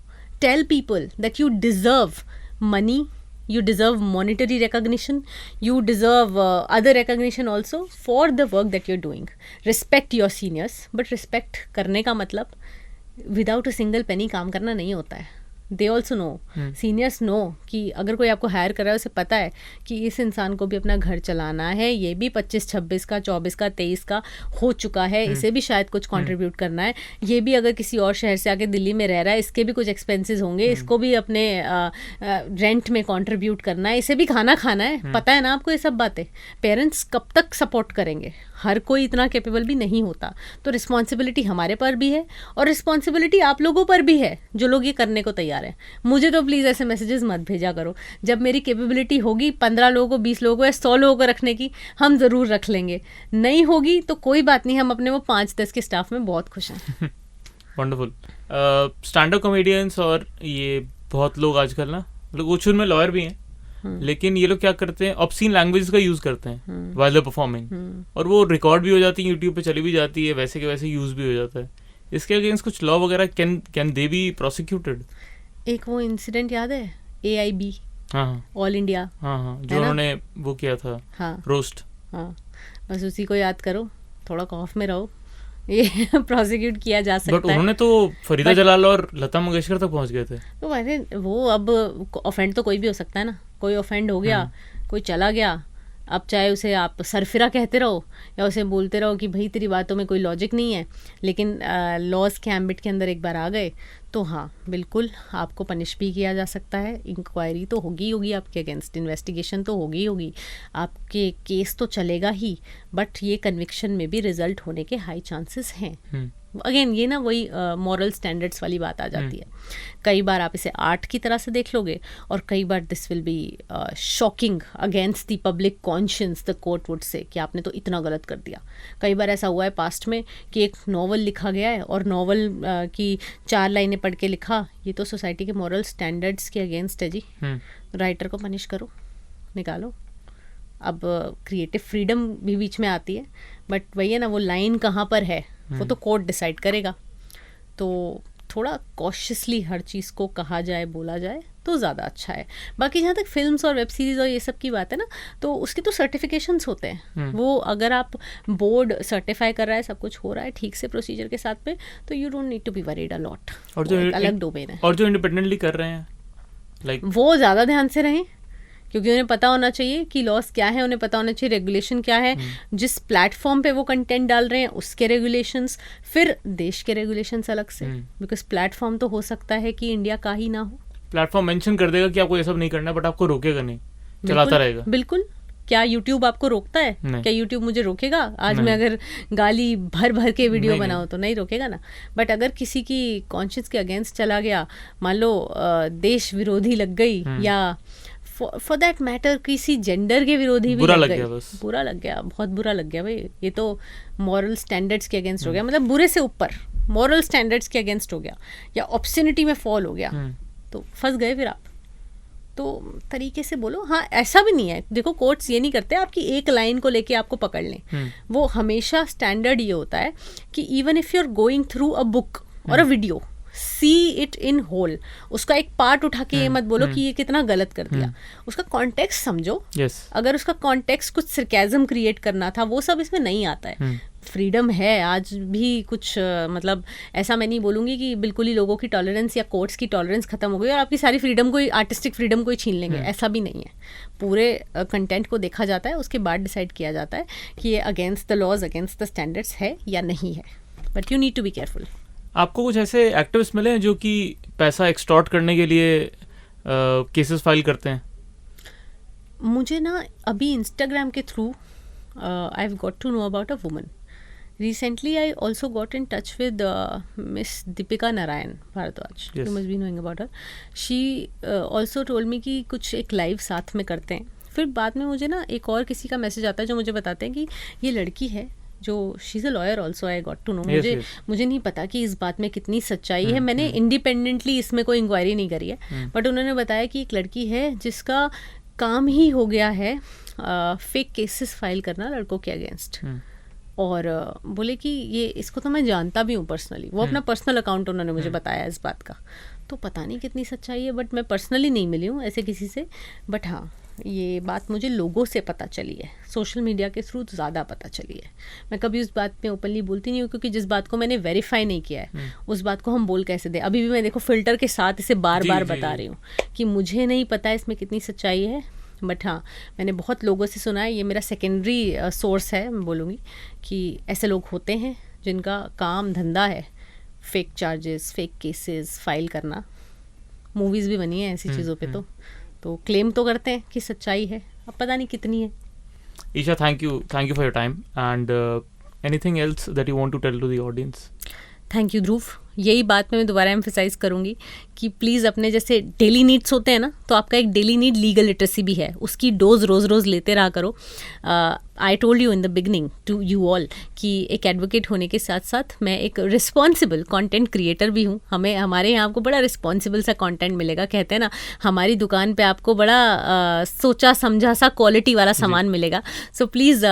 Tell people that you deserve money, you deserve monetary recognition, you deserve other recognition also for the work that you're doing. Respect your seniors, but respect करने का मतलब without a single penny काम करना नहीं होता है। They also know, seniors know कि अगर कोई आपको हायर कर रहा है उसे पता है कि इस इंसान को भी अपना घर चलाना है, ये भी 25-26 का, 24 का, 23 का हो चुका है, इसे भी शायद कुछ कंट्रीब्यूट करना है, ये भी अगर किसी और शहर से आके दिल्ली में रह रहा है, इसके भी कुछ एक्सपेंसेस होंगे, इसको भी अपने रेंट में कंट्रीब्यूट करना है, इसे भी खाना है। पता है ना आपको ये सब बातें। पेरेंट्स कब तक सपोर्ट करेंगे? हर कोई इतना कैपेबल भी नहीं होता। तो रिस्पॉन्सिबिलिटी हमारे पर भी है और रिस्पॉन्सिबिलिटी आप लोगों पर भी है जो लोग ये करने को तैयार हैं। मुझे तो प्लीज़ ऐसे मैसेजेस मत भेजा करो। जब मेरी कैपेबिलिटी होगी 15 लोगों को, 20 लोगों को या 100 लोगों को रखने की, हम ज़रूर रख लेंगे। नहीं होगी तो कोई बात नहीं, हम अपने वो 5-10 के स्टाफ में बहुत खुश हैं। वंडरफुल। स्टैंड अप कॉमेडियंस और ये बहुत लोग आजकल ना, लोग कुछ में लॉयर भी हैं, लेकिन ये लोग क्या करते हैं, ऑब्सीन लैंग्वेज का यूज करते हैं व्हाइल परफॉर्मिंग, और वो रिकॉर्ड भी हो जाती है, यूट्यूब पे चली भी जाती है, वैसे के वैसे यूज भी हो जाता है। इसके अगेंस्ट कुछ लॉ वगैरह कैन दे बी प्रोसिक्यूटेड? एक वो इंसिडेंट याद है AIB, हाँ, ऑल इंडिया, हाँ, जो उन्होंने वो किया था, हाँ, रोस्ट, हाँ, बस उसी को याद करो, थोड़ा कॉफ में रहो, ये प्रोसिक्यूट किया जा सकता है। बट उन्होंने तो फरीदा जलाल और लता मंगेशकर तक पहुंच गए थे। तो वैसे वो अब ऑफेंड तो कोई भी हो सकता है ना, कोई ऑफेंड हो गया, कोई चला गया, अब चाहे उसे आप सरफिरा कहते रहो या उसे बोलते रहो कि भाई तेरी बातों में कोई लॉजिक नहीं है, लेकिन लॉज के एम्बिट के अंदर एक बार आ गए तो हाँ बिल्कुल आपको पनिश भी किया जा सकता है। इंक्वायरी तो होगी आपके अगेंस्ट, इन्वेस्टिगेशन तो होगी, आपके केस तो चलेगा ही, बट ये कन्विक्शन में भी रिजल्ट होने के हाई चांसेस हैं। अगेन ये ना वही मॉरल स्टैंडर्ड्स वाली बात आ जाती है। कई बार आप इसे आर्ट की तरह से देख लोगे और कई बार this will be shocking against the public conscience, the court would say कि आपने तो इतना गलत कर दिया। कई बार ऐसा हुआ है पास्ट में कि एक नॉवल लिखा गया है और नॉवल की 4 लाइनें पढ़ के लिखा, ये तो सोसाइटी के मॉरल स्टैंडर्ड्स के अगेंस्ट है जी, राइटर को पनिश करो, निकालो। अब क्रिएटिव फ्रीडम भी बीच में आती है, बट वही है ना, वो लाइन कहाँ पर है वो तो कोर्ट डिसाइड करेगा। तो थोड़ा कॉशियसली हर चीज़ को कहा जाए, बोला जाए तो ज़्यादा अच्छा है। बाकी जहाँ तक फिल्म्स और वेब सीरीज़ और ये सब की बात है ना, तो उसके तो सर्टिफिकेशंस होते हैं। वो अगर आप बोर्ड सर्टिफाई कर रहा है, सब कुछ हो रहा है ठीक से प्रोसीजर के साथ में, तो you don't need to be worried a lot. और जो अलग डोमेन है। और जो इंडिपेंडेंटली कर रहे हैं वो ज़्यादा ध्यान से रहें, क्योंकि उन्हें पता होना चाहिए कि लॉस क्या है, उन्हें पता होना चाहिए रेगुलेशन क्या है, जिस प्लेटफॉर्म पे वो कंटेंट डाल रहे हैं उसके रेगुलेशंस, फिर देश के रेगुलेशंस अलग से, बिकॉज प्लेटफॉर्म तो हो सकता है कि इंडिया का ही ना हो। प्लेटफॉर्म मेंशन कर देगा कि आपको ये सब नहीं करना है, बट आपको रोकेगा नहीं, चलाता रहेगा। बिल्कुल। क्या YouTube आपको रोकता है? नहीं। क्या YouTube मुझे रोकेगा? आज नहीं। मैं अगर गाली भर भर के वीडियो नहीं, बनाऊं तो नहीं रोकेगा ना। बट अगर किसी की कॉन्शियस के अगेंस्ट चला गया, मान लो देश विरोधी लग गई, या फॉर दैट मैटर किसी जेंडर के विरोधी भी बुरा लग लग गई, गया बस। बुरा लग गया, बहुत बुरा लग गया भाई। ये तो मॉरल स्टैंडर्ड्स के अगेंस्ट हो गया, मतलब बुरे से ऊपर मॉरल स्टैंडर्ड्स के अगेंस्ट हो गया, या ऑब्ससिनिटी में फॉल हो गया, तो फंस गए फिर आप। तो तरीके से बोलो। हाँ, ऐसा भी नहीं है, देखो कोर्ट्स ये नहीं करते आपकी एक लाइन को लेके आपको पकड़ लें। वो हमेशा स्टैंडर्ड ये होता है कि even if you are going through a book और a video, see it in whole. उसका एक पार्ट उठा के ये मत बोलो कि ये कितना गलत कर दिया, उसका कॉन्टेक्स्ट समझो। अगर उसका कॉन्टेक्स्ट कुछ सरकाज़म क्रिएट करना था, वो सब इसमें नहीं आता है। फ्रीडम है आज भी कुछ, मतलब ऐसा मैं नहीं बोलूँगी कि बिल्कुल ही लोगों की टॉलरेंस या कोर्ट्स की टॉलरेंस खत्म हो गई और आपकी सारी फ्रीडम कोई आर्टिस्टिक फ्रीडम कोई छीन लेंगे, ऐसा भी नहीं है। पूरे कंटेंट को देखा जाता है, उसके बाद डिसाइड किया जाता है कि ये against the laws, against the standards है या नहीं है। But you need to be careful. आपको कुछ ऐसे एक्टिविस्ट मिले हैं जो कि पैसा एक्सटॉर्ट करने के लिए केसेस फाइल करते हैं? मुझे ना अभी इंस्टाग्राम के through I have got to know about a woman. Recently, I also got in touch with Miss Deepika Narayan Bharadwaj. Yes. You must be knowing about her. She also told me कि कुछ एक live साथ में करते हैं। फिर बाद में मुझे ना एक और किसी का मैसेज आता है जो मुझे बताते हैं कि ये लड़की है जो she is a lawyer also. I got to know. मुझे नहीं पता कि इस बात में कितनी सच्चाई है। मैंने इंडिपेंडेंटली इसमें कोई इंक्वायरी नहीं करी है, बट उन्होंने बताया कि एक लड़की है जिसका काम ही हो गया है फेक केसेस फाइल करना लड़कों के अगेंस्ट। और बोले कि ये इसको तो मैं जानता भी हूँ पर्सनली। वो अपना पर्सनल अकाउंट उन्होंने मुझे बताया इस बात का। तो पता नहीं कितनी सच्चाई है, बट मैं पर्सनली नहीं मिली हूँ ऐसे किसी से। बट हाँ, ये बात मुझे लोगों से पता चली है, सोशल मीडिया के थ्रू ज़्यादा पता चली है। मैं कभी उस बात पे ओपनली बोलती नहीं हूँ, क्योंकि जिस बात को मैंने वेरीफाई नहीं किया है उस बात को हम बोल कैसे दें। अभी भी मैं देखो फिल्टर के साथ इसे बार बार बता रही हूँ कि मुझे नहीं पता इसमें कितनी सच्चाई है। बट हाँ, मैंने बहुत लोगों से सुना है, ये मेरा सेकेंडरी सोर्स है, मैं बोलूँगी कि ऐसे लोग होते हैं जिनका काम धंधा है fake charges, fake cases file करना। मूवीज़ भी बनी हैं ऐसी चीज़ों पे। तो क्लेम तो करते हैं कि सच्चाई है, अब पता नहीं कितनी है। Isha, thank you for your time and anything else that you want to tell to the audience? Thank you Dhruv. यही बात मैं दोबारा एम्फेसाइज करूँगी कि प्लीज़ अपने जैसे डेली नीड्स होते हैं ना, तो आपका एक डेली नीड लीगल लिटरेसी भी है, उसकी डोज रोज़ रोज़ लेते रहा करो। I told you in the beginning to you all कि एक एडवोकेट होने के साथ साथ मैं एक रिस्पॉन्सिबल कंटेंट क्रिएटर भी हूँ। हमारे यहाँ आपको बड़ा रिस्पॉन्सिबल सा कंटेंट मिलेगा। कहते हैं ना, हमारी दुकान पे आपको बड़ा सोचा समझा सा क्वालिटी वाला सामान मिलेगा। So please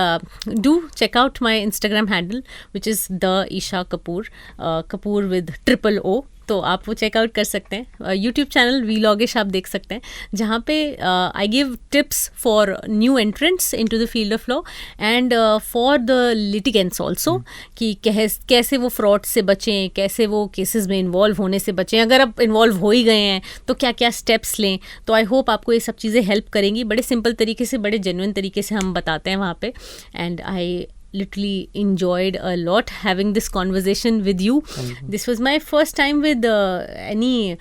do check out my Instagram handle which is the Isha Kapoor, Kapoor with OOO। तो आप वो चेकआउट कर सकते हैं। यूट्यूब चैनल वीलॉगिश आप देख सकते हैं, जहाँ पे I give tips for new entrants into the field of law and for the litigants also, कि कैसे वो फ्रॉड से बचें, कैसे वो केसेस में इन्वॉल्व होने से बचें। अगर आप इन्वॉल्व हो ही गए हैं तो क्या क्या स्टेप्स लें। तो आई होप आपको ये सब चीज़ें हेल्प करेंगी। बड़े सिंपल तरीके से, बड़े जेन्युइन तरीके से हम बताते हैं वहाँ पे। And I literally enjoyed a lot having this conversation with you. This was my first time with any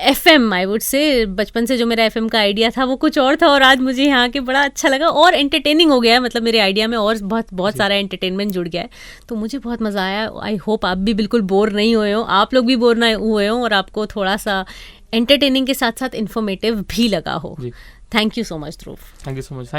FM, I would say. बचपन से जो मेरा FM का आइडिया था वो कुछ और था, और आज मुझे यहाँ के बड़ा अच्छा लगा और एंटरटेनिंग हो गया है। मतलब मेरे आइडिया में और बहुत सारा एंटरटेनमेंट जुड़ गया है, तो मुझे बहुत मज़ा आया। आई होप आप भी बिल्कुल बोर नहीं हुए हो, आप लोग भी बोर ना हुए हो, और आपको थोड़ा सा एंटरटेनिंग के साथ साथ इन्फॉर्मेटिव भी लगा हो। Thank you so much Dhruv. Thank you so much.